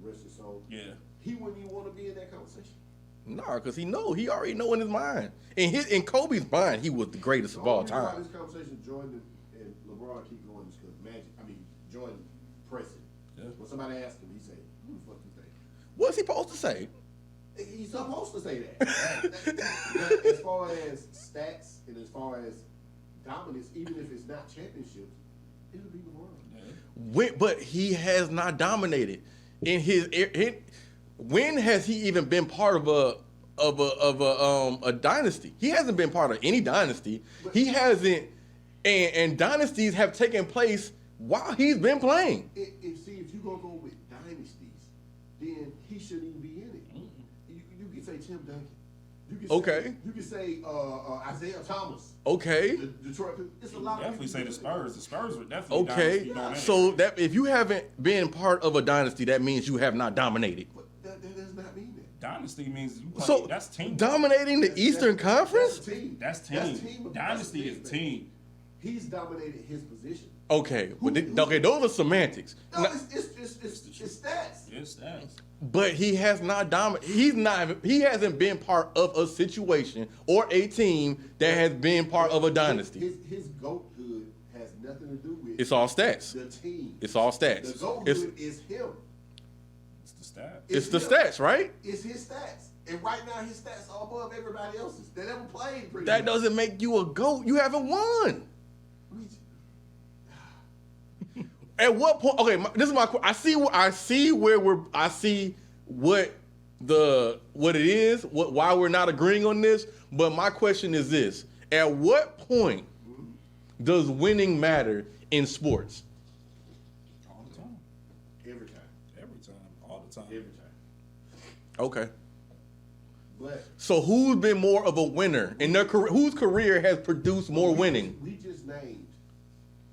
rest his soul. Yeah, he wouldn't even want to be in that conversation. Nah, because he already know in his mind. In Kobe's mind, he was the greatest of all time. This conversation, Jordan and LeBron keep going is because Jordan pressing. Yeah. When somebody asked him, he said, "Who the fuck you think?" What's he supposed to say? He's supposed to say that. As far as stats and as far as dominance, even if it's not championships, it'll be LeBron. But he has not dominated in his. When has he even been part of a dynasty? He hasn't been part of any dynasty. He hasn't, and dynasties have taken place while he's been playing. If you go with dynasties, then he shouldn't even be in it. You can say Tim Duncan. You can say Isaiah Thomas. Okay. Detroit. It's a lot. Definitely say the Spurs. The Spurs were definitely dynasty. So that if you haven't been part of a dynasty, that means you have not dominated. But that does not mean that. Dynasty means you play. So that's team. Dominating the Eastern Conference. That's team. Dynasty is team. He's dominated his position. Okay, those are semantics. No, it's stats. It's stats. But he has not dominated. He hasn't been part of a situation or a team that has been part of a dynasty. His GOAThood has nothing to do with. It's all stats. The team. It's all stats. The GOAThood is him. It's the stats. It's the stats, right? It's his stats. And right now his stats are above everybody else's that ever played. That doesn't make you a GOAT. You haven't won. At what point? Okay, this is my. I see what it is. Why we're not agreeing on this. But my question is this: at what point does winning matter in sports? All the time. Every time. All the time. Every time. Okay. But so who's been more of a winner in their career? Whose career has produced more winning? We just named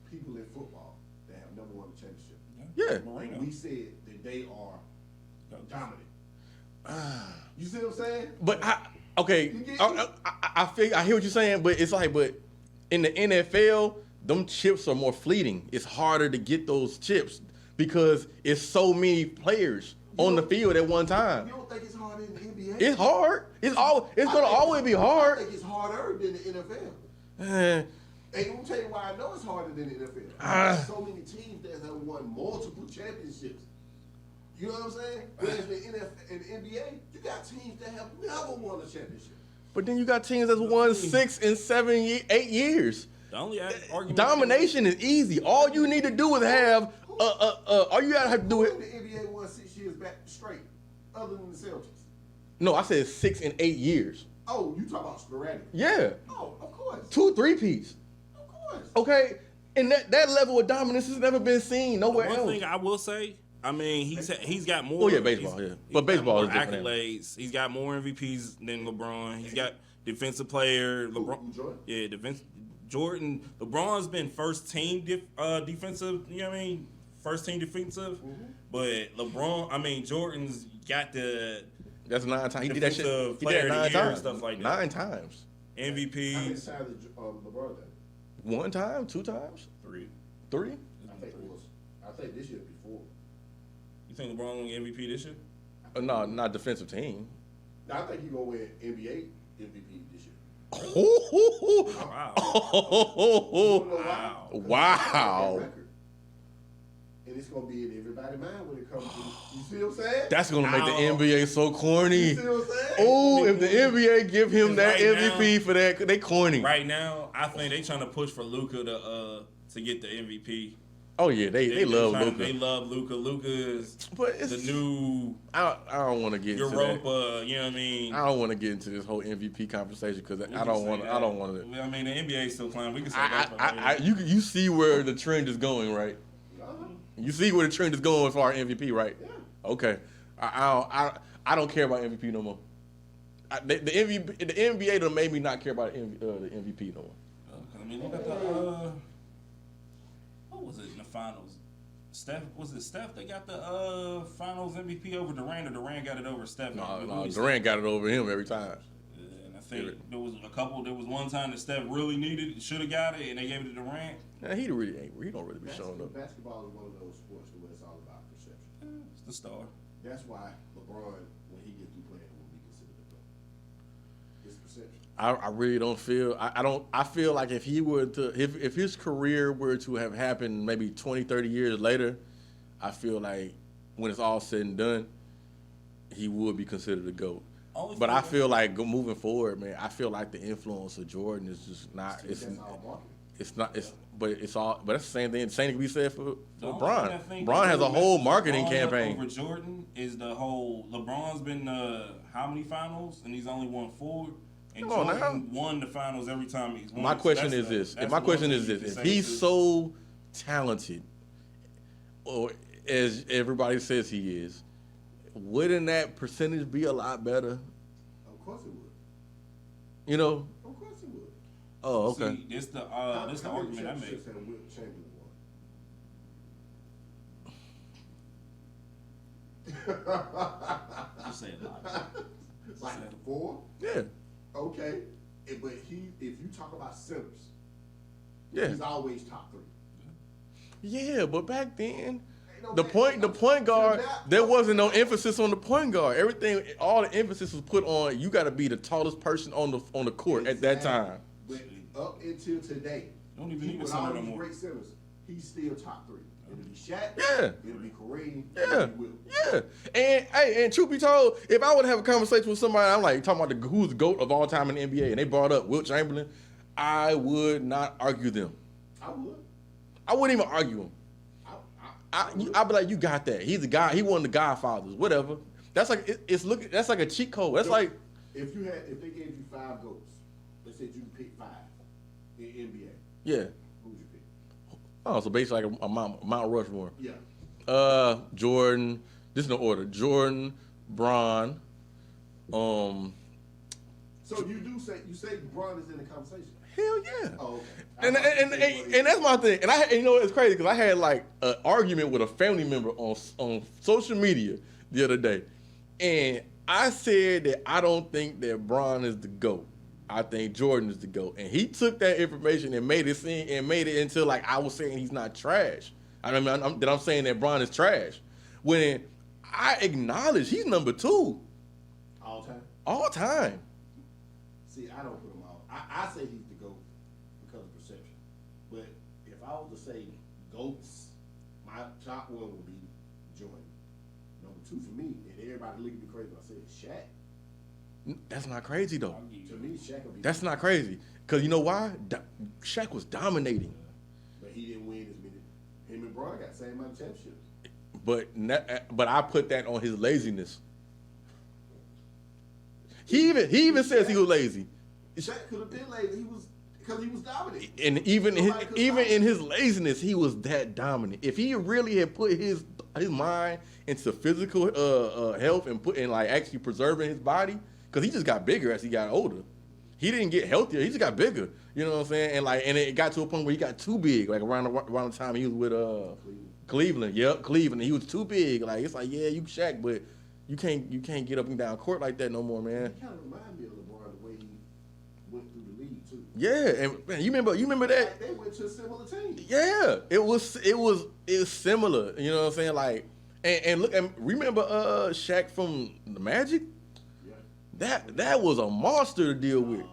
people in football that have never won a championship. Yeah. We said that they are dominant. You see what I'm saying? But I hear what you're saying, but it's like, but in the NFL, them chips are more fleeting. It's harder to get those chips because it's so many players on the field at one time. You don't think it's hard in the NBA? It's hard. It's gonna always be hard. I think it's harder than the NFL. And I'm gonna tell you why I know it's harder than the NFL. There's so many teams that have won multiple championships. You know what I'm saying? Whereas in the NBA, you got teams that have never won a championship. But then you got teams that's won 6 and 7, 8 years. The only argument Domination is easy. All you need to do is have all you gotta have to do Who it. in the NBA won 6 years back straight, other than the Celtics? No, I said 6 and 8 years. Oh, you talk about sporadic? Yeah, Oh, of course. 2 3-peats. Of course. Okay, and that level of dominance has never been seen nowhere One else. thing I will say, I mean, he's got more. Oh, yeah, baseball, yeah. But baseball is got more different accolades. He's got more MVPs than LeBron. He's got defensive player. LeBron, Jordan? yeah, Jordan. LeBron's been first team defensive. You know what I mean? First team defensive. Mm-hmm. But Jordan's got the That's 9 times. He did that shit. defensive He player did of that the 9 year times. and stuff like that. 9 times. How many MVPs. times did LeBron done? 1 time, 2 times, 3. 3. I think this year before. You think LeBron gonna get MVP this year? No, not defensive team. Now, I think he's gonna win NBA MVP this year. Wow. You know why? Wow. 'Cause Wow. he's got that record. And it's gonna be in everybody's mind when it comes to, you see what I'm saying? That's gonna make the Ow. NBA so corny. You see what I'm saying? Oh, if the NBA give him that Right MVP for that, they corny. Right now, I think they trying to push for Luka to get the MVP. Oh yeah, they love Luka. They love Luka. Luka is But it's the new I don't want to get into that. Europa. You know what I mean? I don't want to get into this whole MVP conversation because I don't want. I don't want to. I mean, the NBA is still playing. We can say that. You see where the trend is going, right? Uh-huh. You see where the trend is going as far as MVP, right? Yeah. Okay. I don't care about MVP no more. The NBA done made me not care about the MVP no more. I mean, look at the what was it in the finals? Steph that got the finals MVP over Durant, or Durant got it over Steph? No, Durant got it over him every time. And I think there was one time that Steph really needed it, should have got it, and they gave it to Durant. Nah, he don't really be showing up. Basketball is one of those sports where it's all about perception. It's the star. That's why LeBron, when he gets through playing, will be considered a GOAT. It's perception. I really don't feel I feel like if he were to if his career were to have happened maybe 20, 30 years later, I feel like when it's all said and done, he would be considered a GOAT. But I feel like moving forward, man, I feel like the influence of Jordan is just not That's all marketing. but that's the same thing. The same thing we said for LeBron. LeBron. LeBron has a whole marketing campaign. Over Jordan is the whole. LeBron's been how many finals, and he's only won 4. And Come on Jordan won the finals every time he's won. My question is this: if he's so talented, or as everybody says he is, wouldn't that percentage be a lot better? Of course it would. You know? Of course it would. Oh, okay. See, this the argument I make. Championships have Wilt Chamberlain won? You say a lot. Like 4? Yeah. Okay. But if you talk about centers, Yeah. he's always top 3. Yeah, but back then, no the back- point guard, So now- there wasn't no emphasis on the point guard. Everything, all the emphasis was put on you got to be the tallest person on the court at that time. But up until today, Don't even need a with center all no these more. great centers, he's still top 3. It'll be Shaq. Yeah. It'll be Kareem. Yeah, It'll be Wilt. yeah, and truth be told, if I would have a conversation with somebody, I'm like talking about who's the GOAT of all time in the NBA, and they brought up Wilt Chamberlain, I would not argue them. I would. I wouldn't even argue him. I'd be like, you got that. He's a guy. He one of the Godfathers. Whatever. That's like that's like a cheat code. That's like if they gave you 5 GOATs, they said you can pick 5 in NBA. yeah. Who would you pick? Oh, so basically like a Mount Rushmore. Yeah. Jordan. This is no order. Jordan, Bron. So you say LeBron is in the conversation? Hell yeah. Oh, okay. And that's my thing. And it's crazy because I had like an argument with a family member on social media the other day, and I said that I don't think that Bron is the GOAT. I think Jordan is the GOAT, and he took that information and made it into like I was saying he's not trash. I mean, I'm saying that Bron is trash when I acknowledge he's number 2 All time? all time. See, I don't put him all. I say he's the GOAT because of perception. But if I was to say GOATs, my top 1 would be Jordan. Number 2 for me, and everybody look at me crazy when I say Shaq. That's not crazy though. To me, Shaq would be. That's not crazy. Cause you know why? Shaq was dominating. But he didn't win as many. Him and Bron got the same amount of championships. But I put that on his laziness. He even says he was lazy. Shaq could have been lazy. Because he was dominant. And even in his laziness, he was that dominant. If he really had put his mind into physical health and like actually preserving his body, because he just got bigger as he got older. He didn't get healthier. He just got bigger. You know what I'm saying? And it got to a point where he got too big. Like around the time he was with Cleveland. Yep, Cleveland. He was too big. Like it's like, yeah, you Shaq, but you can't get up and down court like that no more, man. It kind of reminds me of LeBron the way he went through the league too. Yeah, and man, you remember that? Like they went to a similar team. Yeah, it was similar. You know what I'm saying? Like, and look, and remember Shaq from the Magic? Yeah. That was a monster to deal with.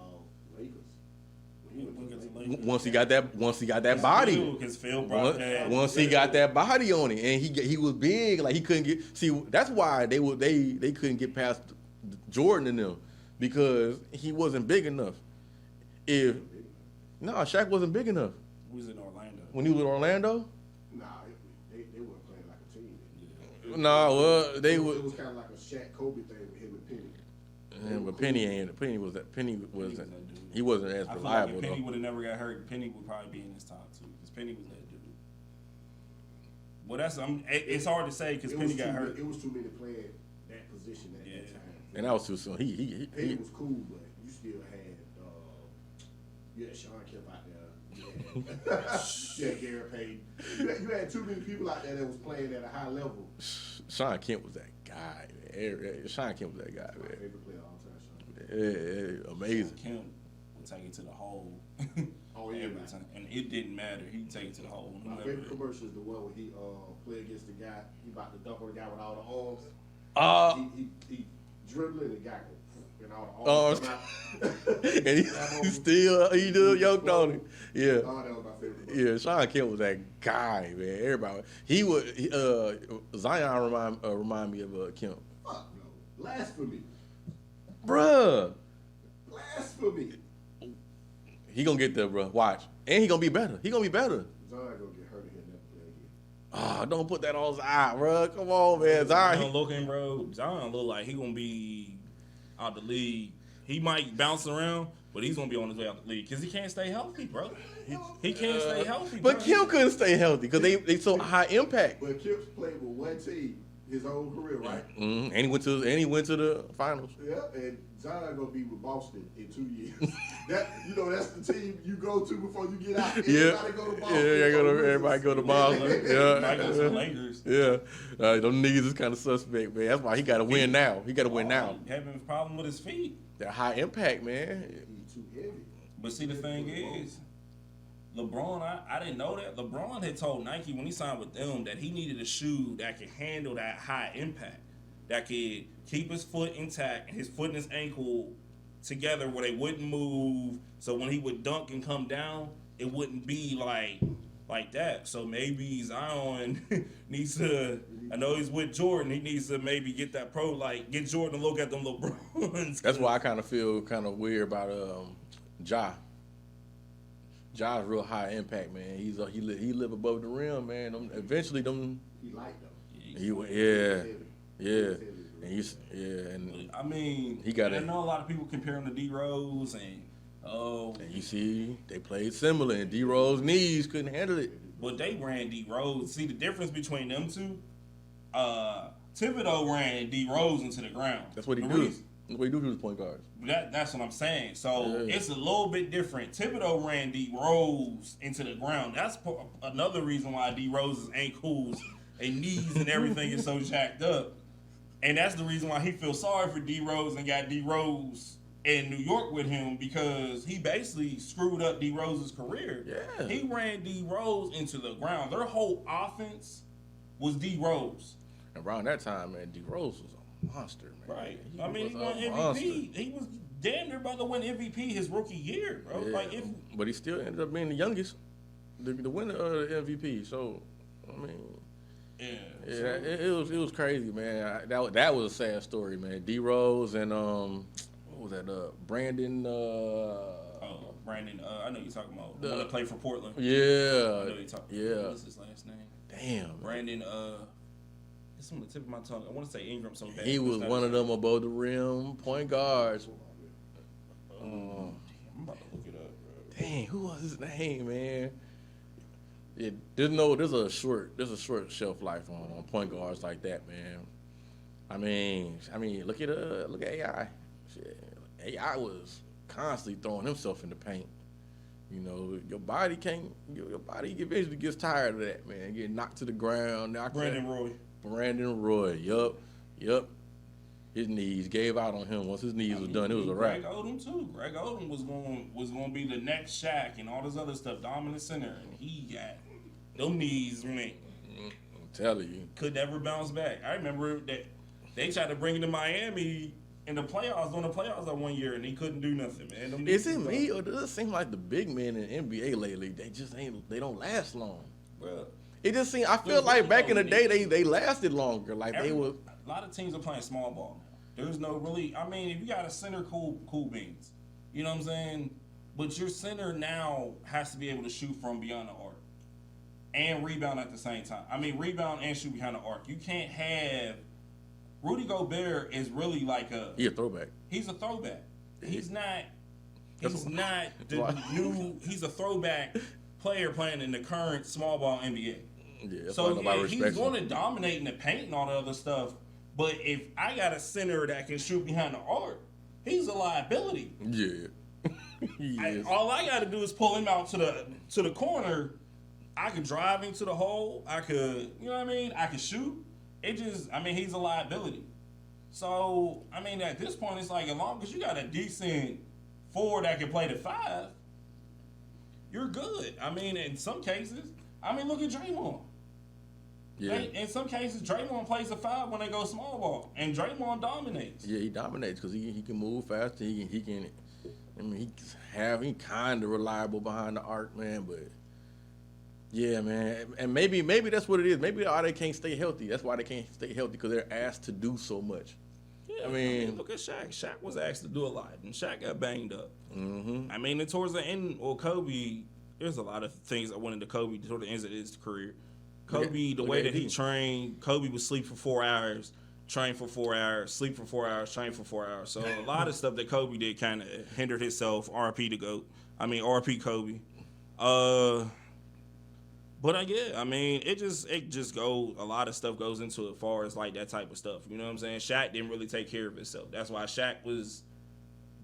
Lakers. Once he got that body. Once he got that body on it, and he was big, like he couldn't get. See, that's why they couldn't get past Jordan and them, because he wasn't big enough. Shaq wasn't big enough. He was in Orlando. When he was in Orlando? Nah, they weren't playing like a team. Yeah. No, well, they were. It was kind of like a Shaq Kobe thing with him and Penny. Yeah, but Penny wasn't. He wasn't as reliable. I feel like if Penny would have never got hurt, Penny would probably be in his top two, because Penny was that dude. Well, it's hard to say because Penny got hurt. It was too many playing that position at that time. And that was too soon. He was cool, but you still had Sean Kemp out there. Yeah, Gary Payton. You had too many people out there that was playing at a high level. Sean Kemp was that guy, man. Sean Kemp was that guy, man. My favorite player of all time, Sean Kemp. Yeah, amazing. Sean Kemp would take it to the hole. Oh, yeah, every time, and it didn't matter. He'd take it to the hole. My favorite commercial is the one where he played against the guy. He about to dunk on the guy with all the arms. He dribbling the guy and all the arms come out. And he still yoked on him. Yeah. Oh, that was my favorite. Yeah, Sean Kemp was that guy, man. Everybody. Zion remind me of Kemp. Fuck no. Blasphemy. Bruh. Blasphemy. He gonna get there, bruh. Watch. And he gonna be better. Zion gonna get hurt and he'll never play again. Oh, don't put that on Zion, bruh. Come on, man. Zion look like he gonna be out the league. He might bounce around, but he's gonna be on his way out the league because he can't stay healthy, bro. He can't stay healthy. But Kim couldn't stay healthy because they so high impact. But Kim's played with one team his whole career, right? Mm-hmm. And he went to the finals. Yeah, and Zion gonna be with Boston in 2 years. That's the team you go to before you get out. Everybody go to Boston. Everybody go to Boston. Might go to the Lakers. Yeah, them niggas is kind of suspect, man. That's why he got to win now. He having a problem with his feet. They're high impact, man. He's too heavy. But see, the thing is, LeBron, I didn't know that. LeBron had told Nike when he signed with them that he needed a shoe that could handle that high impact, that could keep his foot intact, his foot and his ankle together where they wouldn't move. So when he would dunk and come down, it wouldn't be like that. So maybe Zion needs to. I know he's with Jordan. He needs to maybe get that get Jordan to look at them LeBrons. That's why I kind of feel kind of weird about Ja. Ja's real high impact, man. He live above the rim, man. Eventually, them. He light though. And I mean, he got. I know a lot of people compare him to D Rose, and you see, they played similar, and D Rose's knees couldn't handle it. But they ran D Rose. See the difference between them two. Thibodeau ran D Rose into the ground. That's what he do. That's what he do to his point guards. That's what I'm saying. So it's a little bit different. Thibodeau ran D Rose into the ground. That's another reason why D Rose's ankles and knees and everything is so jacked up. And that's the reason why he feels sorry for D Rose and got D Rose in New York with him, because he basically screwed up D Rose's career. Yeah. He ran D Rose into the ground. Their whole offense was D Rose. Around that time, man, D Rose was a monster, man. Right. He won MVP. He was damn near about to win MVP his rookie year, bro. Yeah. But he still ended up being the youngest, the winner of the MVP. So, I mean, it was crazy, man. That was a sad story, man. D Rose and what was that? Brandon. Brandon. I know you're talking about the one that played for Portland. Yeah. I know you're talking. Yeah. What's his last name? Damn. Brandon. It's on the tip of my tongue. I want to say Ingram so bad. He was one of them above the rim point guards. I'm about to look it up, bro. Dang, who was his name, man? Yeah, there's a short shelf life on point guards like that, man. I mean, look at AI. Shit, AI was constantly throwing himself in the paint. You know, your body eventually gets tired of that, man. Getting knocked to the ground. Brandon Roy. Yup. His knees gave out on him. Once his knees was done, it was a wrap. Greg Odom too. Greg Odom was going to be the next Shaq and all this other stuff, dominant center, and he got them knees, man. I'm telling you, could never bounce back. I remember that they tried to bring him to Miami in the playoffs, during the playoffs that one year, and he couldn't do nothing, man. Is it me, or does it seem like the big men in the NBA lately, they don't last long? Well, it just seems, I feel like back in the day they lasted longer. Like they were. A lot of teams are playing small ball now. There's no really. I mean, if you got a center, cool beans. You know what I'm saying? But your center now has to be able to shoot from beyond the arc and rebound at the same time. I mean, rebound and shoot behind the arc. You can't have. Rudy Gobert is really like He's a throwback. He's a throwback. He's not the new. He's a throwback player playing in the current small ball NBA. Yeah, so he's going to dominate in the paint and all the other stuff. But if I got a center that can shoot behind the arc, he's a liability. Yeah. All I got to do is pull him out to the corner. I could drive into the hole. I could, you know what I mean? I could shoot. He's a liability. So, I mean, at this point, it's like, as long as you got a decent forward that can play the 5, you're good. I mean, in some cases, look at Draymond. Yeah. In some cases, Draymond plays the 5 when they go small ball, and Draymond dominates. Yeah, he dominates because he can move faster. He kind of reliable behind the arc, man. But yeah, man, and maybe that's what it is. Maybe they can't stay healthy. That's why they can't stay healthy, because they're asked to do so much. Yeah, I mean, look at Shaq. Shaq was asked to do a lot, and Shaq got banged up. Mm-hmm. And towards the end, Kobe. There's a lot of things that went into Kobe toward the end of his career. Kobe, the way that he trained, Kobe would sleep for 4 hours, train for 4 hours, sleep for 4 hours, train for 4 hours. So a lot of stuff that Kobe did kind of hindered himself. RP Kobe. It just goes. A lot of stuff goes into it, as far as like that type of stuff. You know what I'm saying? Shaq didn't really take care of himself. That's why Shaq was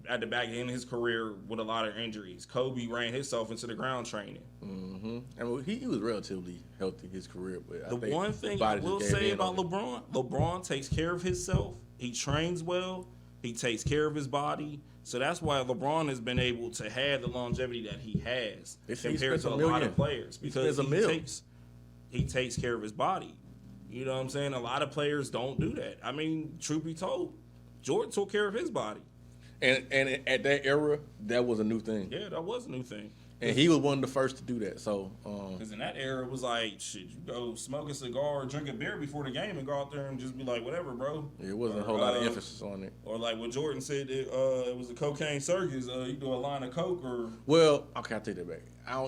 at the back end of his career with a lot of injuries. Kobe ran himself into the ground training. Mm-hmm. And he was relatively healthy his career, but the one thing I will say about LeBron takes care of himself. He trains well. He takes care of his body. So that's why LeBron has been able to have the longevity that he has compared to a lot of players, because he takes care of his body. You know what I'm saying? A lot of players don't do that. I mean, truth be told, Jordan took care of his body. And at that era, that was a new thing. Yeah, that was a new thing. And he was one of the first to do that. So, because in that era, it was like, shit, you go smoke a cigar or drink a beer before the game and go out there and just be like, whatever, bro. It wasn't a whole lot of emphasis on it. Or like what Jordan said, it was a cocaine circus. You do a line of coke or. Well, okay, I'll take that back.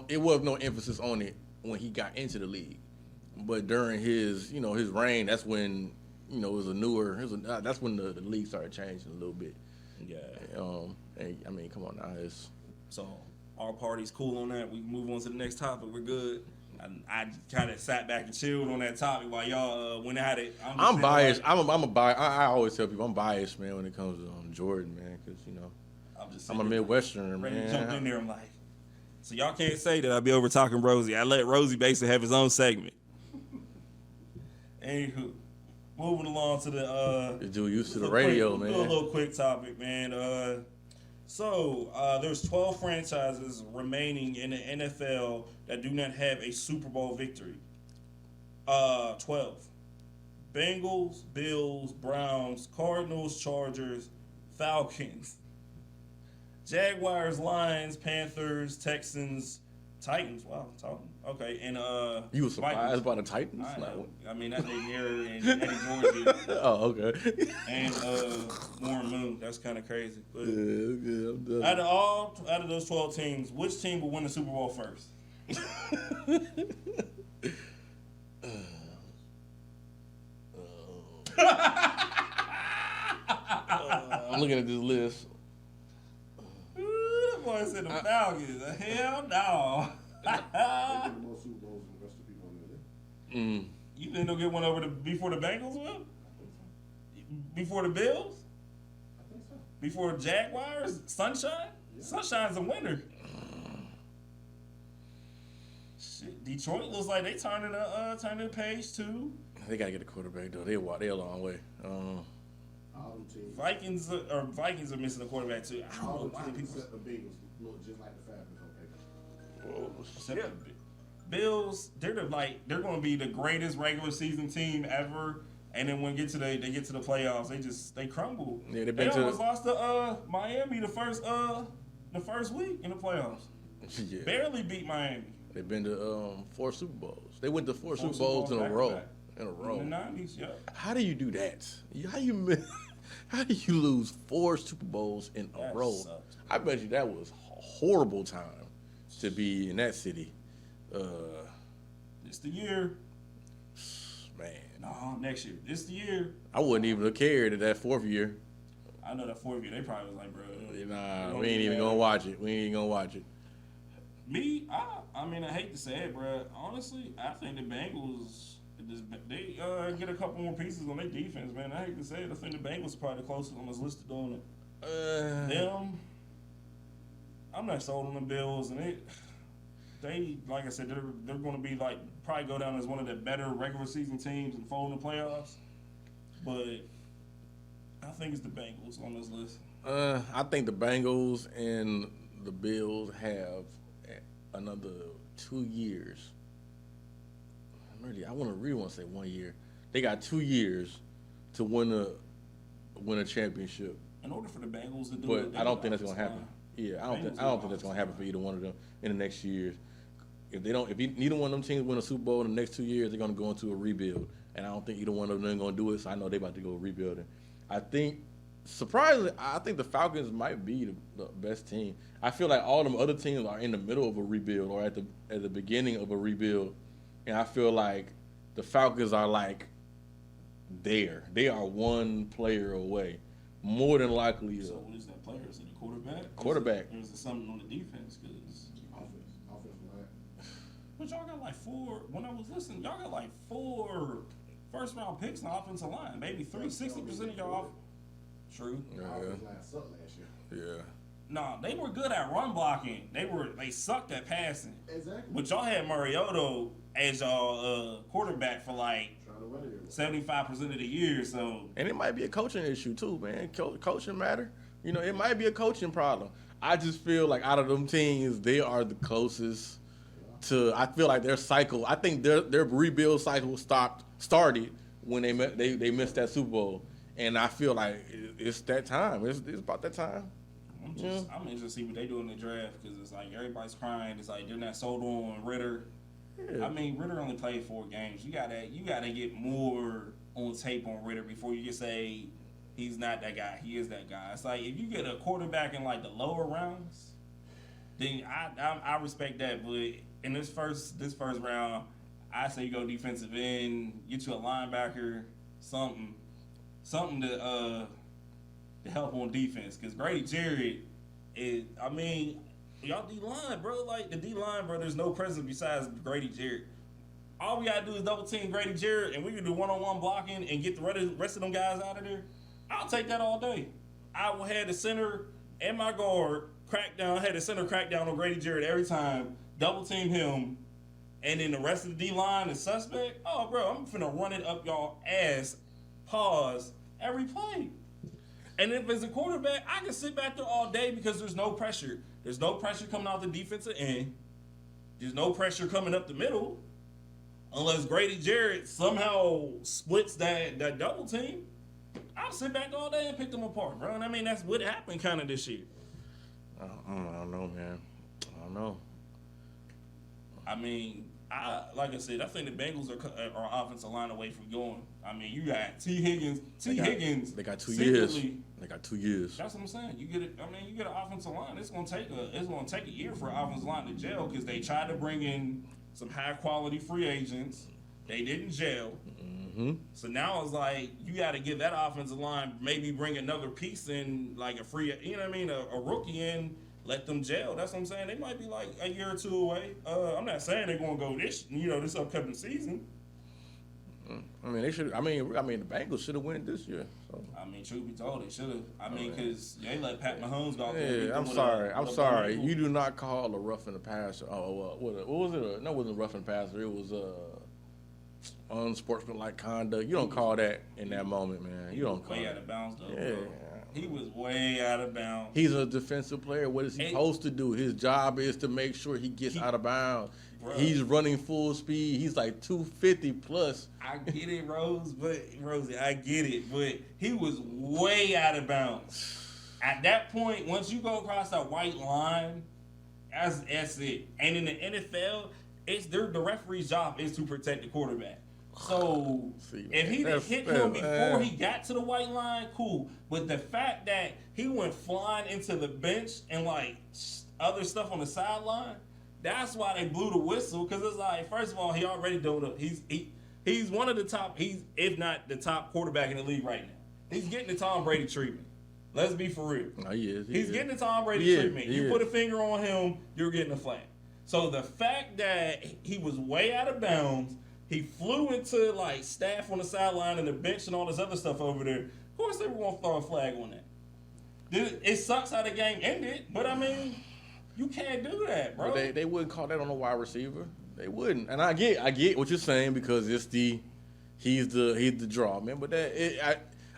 It was no emphasis on it when he got into the league, but during his reign, that's when it was that's when the league started changing a little bit. Yeah. And I mean, come on now, so our party's cool on that. We can move on to the next topic. We're good. I kind of sat back and chilled on that topic while y'all went at it. I'm biased. I'm a bias. I always tell people I'm biased, man, when it comes to Jordan, man, because I'm a Midwesterner, ready man. To jump in there, I'm like, so y'all can't say that I be over talking Rosie. I let Rosie basically have his own segment. Anywho. Moving along to the dude used to the radio, man. Do a little quick topic, man. So there's 12 franchises remaining in the NFL that do not have a Super Bowl victory. 12. Bengals, Bills, Browns, Cardinals, Chargers, Falcons, Jaguars, Lions, Panthers, Texans, Titans. Wow. Okay. And You were surprised Vikings. by the Titans? I Like, know. I mean, that's Nate Mirror and Eddie George oh, okay. and Warren Moon. That's kind of crazy. But Yeah, I'm done. out of those 12 teams, which team will win the Super Bowl first? I'm looking at this list. Ooh, that boy said the Falcons. Hell no. They get more Super Bowls than the rest of the people in there. You think they'll get one before the Bengals will? Before the Bills? I think so. Before Jaguars? Sunshine? Yeah. Sunshine's a winner. Shit, Detroit looks like they turning the page too. They gotta get a quarterback though. They're a long way. All them teams. Vikings are missing a quarterback too. I don't All know the why teams people. except the Bengals look just like the Falcons on paper. Except the Bills, they're going to be the greatest regular season team ever, and then when they get to the playoffs, they crumble. Yeah, they almost lost to Miami the first week in the playoffs. Yeah. Barely beat Miami. They've been to 4 Super Bowls. They went to 4 Super Bowls in a row. In the 90s, yeah. How do you do that? How do you lose 4 Super Bowls in a row? Sucks. I bet you that was a horrible time to be in that city. It's the year. Man. No, next year. It's the year. I wouldn't even have cared at that 4th year. I know that 4th year, they probably was like, bro. Nah, we ain't even gonna watch it. We ain't gonna watch it. Me, I mean, I hate to say it, bro. Honestly, I think the Bengals, they get a couple more pieces on their defense, man. I hate to say it. I think the Bengals are probably the closest on this list of doing it. Them, I'm not sold on the Bills, and they like I said, they're going to be like probably go down as one of the better regular season teams and fall in the playoffs. But I think it's the Bengals on this list. I think the Bengals and the Bills have another 2 years. I really want to say 1 year. They got 2 years to win a championship. In order for the Bengals to do it, but I don't think that's going to happen. Yeah, I don't think that's going to happen for either one of them in the next years. If neither one of them teams win a Super Bowl in the next 2 years, they're going to go into a rebuild. And I don't think either one of them are going to do it. So I know they're about to go rebuilding. I think, surprisingly, I think the Falcons might be the best team. I feel like all them other teams are in the middle of a rebuild or at the beginning of a rebuild. And I feel like the Falcons are like there. They are one player away. More than likely. So what is that player? Is it a quarterback? Quarterback. Or is it something on the defense? Cause Offensive line. But y'all got like 4. When I was listening, y'all got like 4 first-round picks on the offensive line. Maybe 60% of y'all off. True. Offensive line sucked last year. Yeah. Nah, they were good at run blocking. They sucked at passing. Exactly. But y'all had Mariota as y'all quarterback for like 75% of the year. So and it might be a coaching issue too, man. Coaching matter. You know, it might be a coaching problem. I just feel like out of them teams, they are the closest to. I feel like their cycle. I think their rebuild cycle started when they missed that Super Bowl, and I feel like it's that time. It's about that time. I'm interested to see what they do in the draft because it's like everybody's crying. It's like they're not sold on Ritter. Yeah. I mean, Ritter only played 4 games. You gotta get more on tape on Ritter before you can say he's not that guy. He is that guy. It's like if you get a quarterback in like the lower rounds, then I respect that. But in this first round, I say you go defensive end, get you a linebacker, something to help on defense. Because Grady Jarrett y'all D-line, bro. Like, the D-line, bro, there's no presence besides Grady Jarrett. All we got to do is double-team Grady Jarrett, and we can do one-on-one blocking and get the rest of them guys out of there. I'll take that all day. I will have the center and my guard crack down on Grady Jarrett every time, double-team him, and then the rest of the D-line is suspect. Oh, bro, I'm finna run it up y'all ass, pause, every play. And if it's a quarterback, I can sit back there all day because there's no pressure. There's no pressure coming out the defensive end. There's no pressure coming up the middle. Unless Grady Jarrett somehow splits that double team. I'll sit back all day and pick them apart, bro. And I mean, that's what happened kind of this year. I don't know, man. I don't know. I mean, like I said, I think the Bengals are offensive line away from going. I mean, you got T. Higgins. They got 2 years. They got 2 years. That's what I'm saying. You get it. I mean, you get an offensive line. It's gonna take a year for an offensive line to gel because they tried to bring in some high quality free agents. They didn't gel. Mm-hmm. So now it's like you got to get that offensive line. Maybe bring another piece in, like a free. You know what I mean? A rookie in. Let them gel. That's what I'm saying. They might be like a year or two away. I'm not saying they're gonna go this upcoming season. I mean, they should. I mean, the Bengals should have won this year. So. I mean, truth be told, they should have. I mean, because they let Pat Mahomes go out there. Yeah, I'm sorry. You do not call a roughing the passer. Oh, what was it? No, it wasn't roughing the passer. It was unsportsmanlike conduct. You don't call that in that moment, man. You don't call way it. Out of bounds, though. Yeah. Bro. He was way out of bounds. He's a defensive player. What is he supposed to do? His job is to make sure he gets out of bounds. Bro. He's running full speed. He's like 250 plus. I get it, Rosie, I get it. But he was way out of bounds. At that point, once you go across that white line, that's it. And in the NFL, the referee's job is to protect the quarterback. So if he didn't hit him before he got to the white line, cool. But the fact that he went flying into the bench and like other stuff on the sideline, that's why they blew the whistle. Because it's like, first of all, he already he's one of the top. He's if not the top quarterback in the league right now. He's getting the Tom Brady treatment. Let's be for real. Oh, he is. He's getting the Tom Brady treatment. You put a finger on him, you're getting a flag. So the fact that he was way out of bounds. He flew into like staff on the sideline and the bench and all this other stuff over there. Of course, they were gonna throw a flag on that. It sucks how the game ended, but I mean, you can't do that, bro. But they wouldn't call that on a wide receiver. They wouldn't. And I get what you're saying because he's the draw, man. But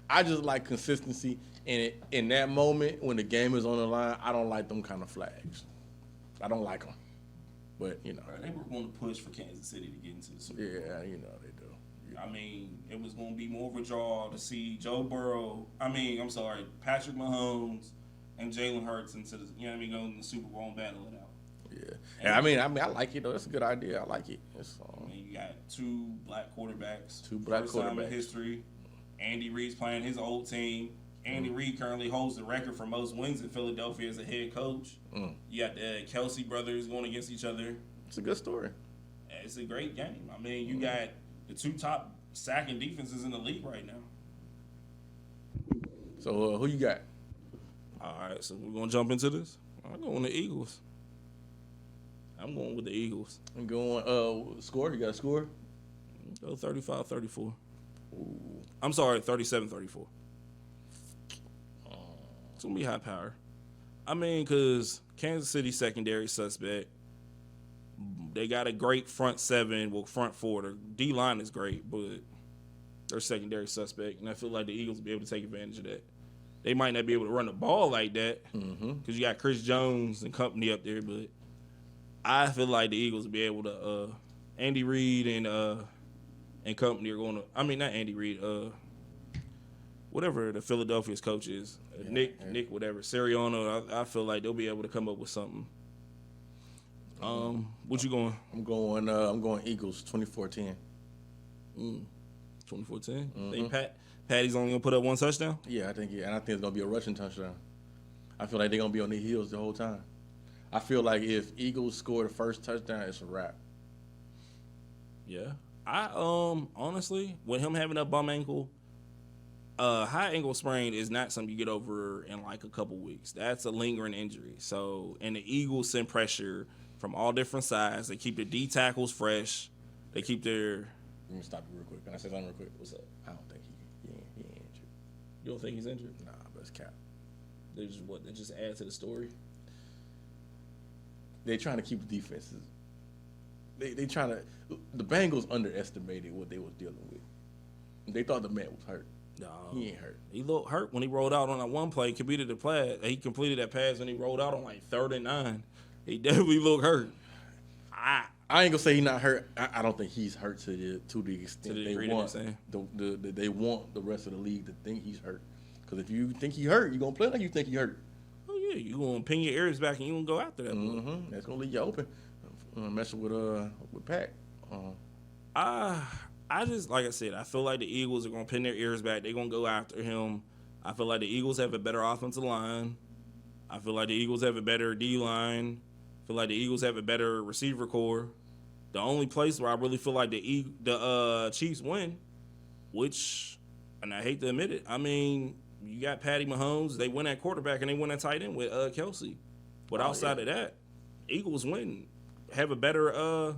I just like consistency. And in that moment when the game is on the line, I don't like them kind of flags. I don't like them. But, you know. They were going to push for Kansas City to get into the Super Bowl. Yeah, you know they do. Yeah. I mean, it was going to be more of a draw to see Patrick Mahomes and Jalen Hurts into the, you know what I mean, going to the Super Bowl and battle it out. Yeah. And I mean, I like it, though. That's a good idea. I like it. You got two black quarterbacks. First time in history. Andy Reid's playing his old team. Andy Reid currently holds the record for most wins in Philadelphia as a head coach. You got the Kelsey brothers going against each other. It's a good story. It's a great game. I mean, you got the two top sacking defenses in the league right now. So, who you got? All right, so we're going to jump into this. I'm going with the Eagles. I'm going with the Eagles. I'm going, score? You got a score? Go 35-34. I'm sorry, 37-34. It's going to be high power. I mean, because Kansas City secondary suspect. They got a great front seven, front four. The D-line is great, but they're secondary suspect. And I feel like the Eagles will be able to take advantage of that. They might not be able to run the ball like that because you got Chris Jones and company up there, but I feel like the Eagles will be able to Andy Reid and company are going to – I mean, not Andy Reid, whatever the Philadelphia's coach is, Nick, whatever, Sirianni, I feel like they'll be able to come up with something. What you going? I'm going Eagles 24-10. 24-10. Think Patty's only gonna put up one touchdown? Yeah, I think it's gonna be a rushing touchdown. I feel like they're gonna be on their heels the whole time. I feel like if Eagles score the first touchdown, it's a wrap. Yeah. I honestly, with him having a bum ankle, high ankle sprain is not something you get over in like a couple weeks. That's a lingering injury. So, and the Eagles send pressure from all different sides. They keep the D tackles fresh. They keep their. Let me stop you real quick. Can I say something real quick? What's up? I don't think he ain't injured. You don't think he's injured? Nah, but it's cap. They just add to the story. They trying to keep the defenses. They trying to. The Bengals underestimated what they was dealing with. They thought the man was hurt. No, he ain't hurt. He looked hurt when he rolled out on that one play. Completed that pass when he rolled out on like 3rd and 9. He definitely looked hurt. I ain't gonna say he's not hurt. I don't think he's hurt to the extent they want. They want the rest of the league to think he's hurt. Because if you think he hurt, you're gonna play like you think he hurt. Oh yeah, you gonna pin your ears back and you gonna go after that. That's gonna leave you open. messing with Pat. I just, like I said, I feel like the Eagles are going to pin their ears back. They're going to go after him. I feel like the Eagles have a better offensive line. I feel like the Eagles have a better D-line. I feel like the Eagles have a better receiver core. The only place where I really feel like the Chiefs win, which, and I hate to admit it, I mean, you got Patty Mahomes. They win at quarterback and they win at tight end with Kelsey. But outside of that, Eagles win. Have a better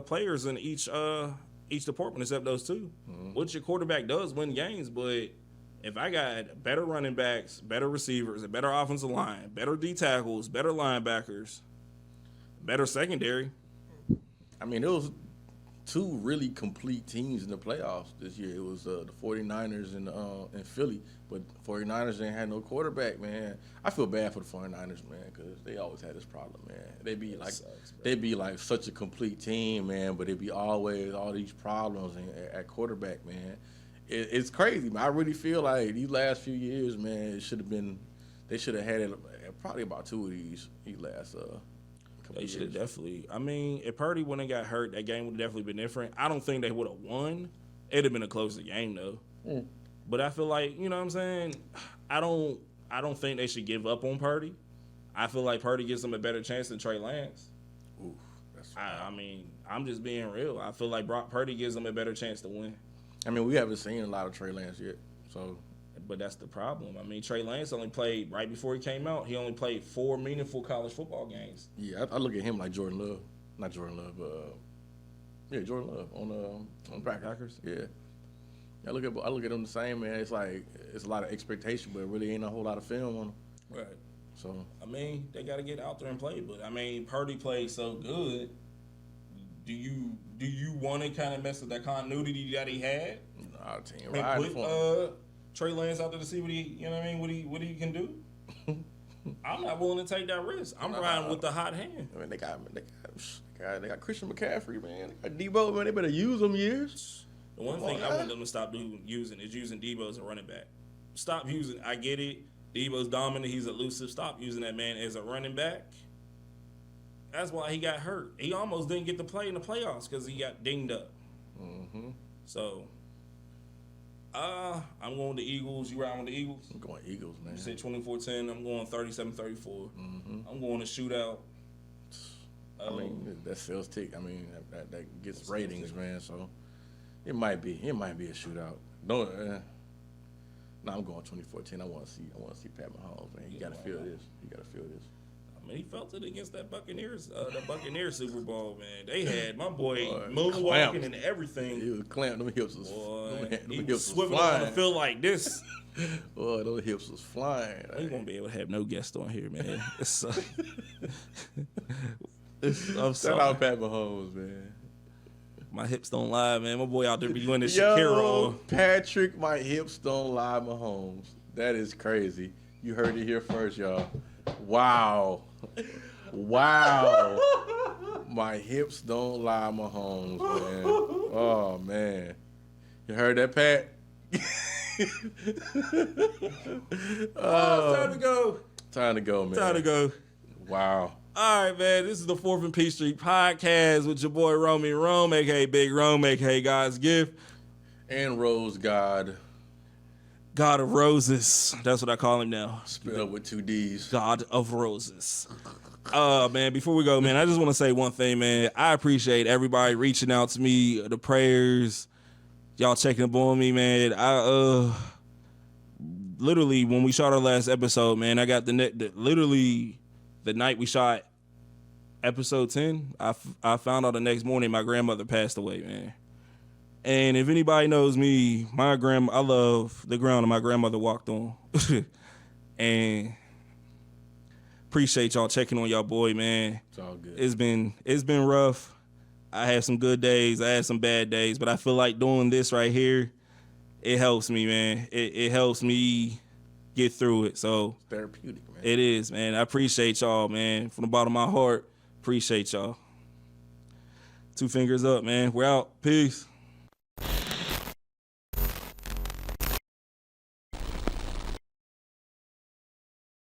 players in each department except those two. Mm-hmm. Which your quarterback does win games, but if I got better running backs, better receivers, a better offensive line, better D tackles, better linebackers, better secondary. I mean, it was two really complete teams in the playoffs this year. It was the 49ers and Philly, but 49ers didn't have no quarterback, man. I feel bad for the 49ers, man, because they always had this problem, man. They be like such a complete team, man, but it be always all these problems at quarterback, man. It's crazy, man. I really feel like these last few years, man, they should have had it probably about two of these last They should have definitely. I mean, if Purdy wouldn't have got hurt, that game would have definitely been different. I don't think they would have won. It'd have been a closer game, though. Mm. But I feel like, you know what I'm saying? I don't think they should give up on Purdy. I feel like Purdy gives them a better chance than Trey Lance. Ooh, that's I mean, I'm just being real. I feel like Brock Purdy gives them a better chance to win. I mean, we haven't seen a lot of Trey Lance yet, so. But that's the problem. I mean, Trey Lance only played, right before he came out, he only played 4 meaningful college football games. Yeah, I look at him like Jordan Love. Not Jordan Love, Jordan Love on Packers. Yeah. I look at him the same, man. It's like it's a lot of expectation, but it really ain't a whole lot of film on him. Right. So I mean, they got to get out there and play. But I mean, Purdy played so good. Do you want to kind of mess with that continuity that he had? Nah, team right. Put Trey Lance out there to see what he, you know what I mean, what he can do. I'm not willing to take that risk. I'm riding with the hot hand. I mean, they got Christian McCaffrey, man. They got Debo, man. They better use them years. The one thing I want them to stop using is using Debo as a running back. Stop using. I get it. Debo's dominant. He's elusive. Stop using that man as a running back. That's why he got hurt. He almost didn't get to play in the playoffs because he got dinged up. Mm-hmm. So, I'm going to Eagles. You riding with the Eagles? I'm going Eagles, man. You said 24-10. I'm going 37-34. Mm-hmm. I'm going to shootout. I mean, that sales tick. I mean, that gets ratings, man. So it might be a shootout. No, I'm going 24-10. I want to see Pat Mahomes, man. You got to feel this. I mean, he felt it against that Buccaneers Super Bowl, man. They had my boy moonwalking and everything. He was clamped. Them hips was he was swiveling on the field like this. Boy, those hips was flying. We won't be able to have no guest on here, man. I'm sorry. Shout out Pat Mahomes, man. My hips don't lie, man. My boy out there be doing this Shakira on. Patrick, my hips don't lie, Mahomes. That is crazy. You heard it here first, y'all. Wow. My hips don't lie, Mahomes, man. Oh, man. You heard that, Pat? Time to go. Time to go, man. Time to go. Wow. All right, man. This is the 4th and Peachtree podcast with your boy Romy Rome, a.k.a. Big Rome, a.k.a. God's Gift. And Rose God. God of Roses. That's what I call him now. Spelled with 2 D's. God of Roses. Man, before we go, man, I just want to say one thing, man. I appreciate everybody reaching out to me, the prayers, y'all checking up on me, man. I literally, when we shot our last episode, man, I got literally the night we shot episode 10, I found out the next morning my grandmother passed away, man. And if anybody knows me, I love the ground that my grandmother walked on. And appreciate y'all checking on y'all boy, man. It's all good. It's been rough. I had some good days. I had some bad days. But I feel like doing this right here, it helps me, man. It helps me get through it. So it's therapeutic, man. It is, man. I appreciate y'all, man. From the bottom of my heart, appreciate y'all. 2 fingers up, man. We're out. Peace.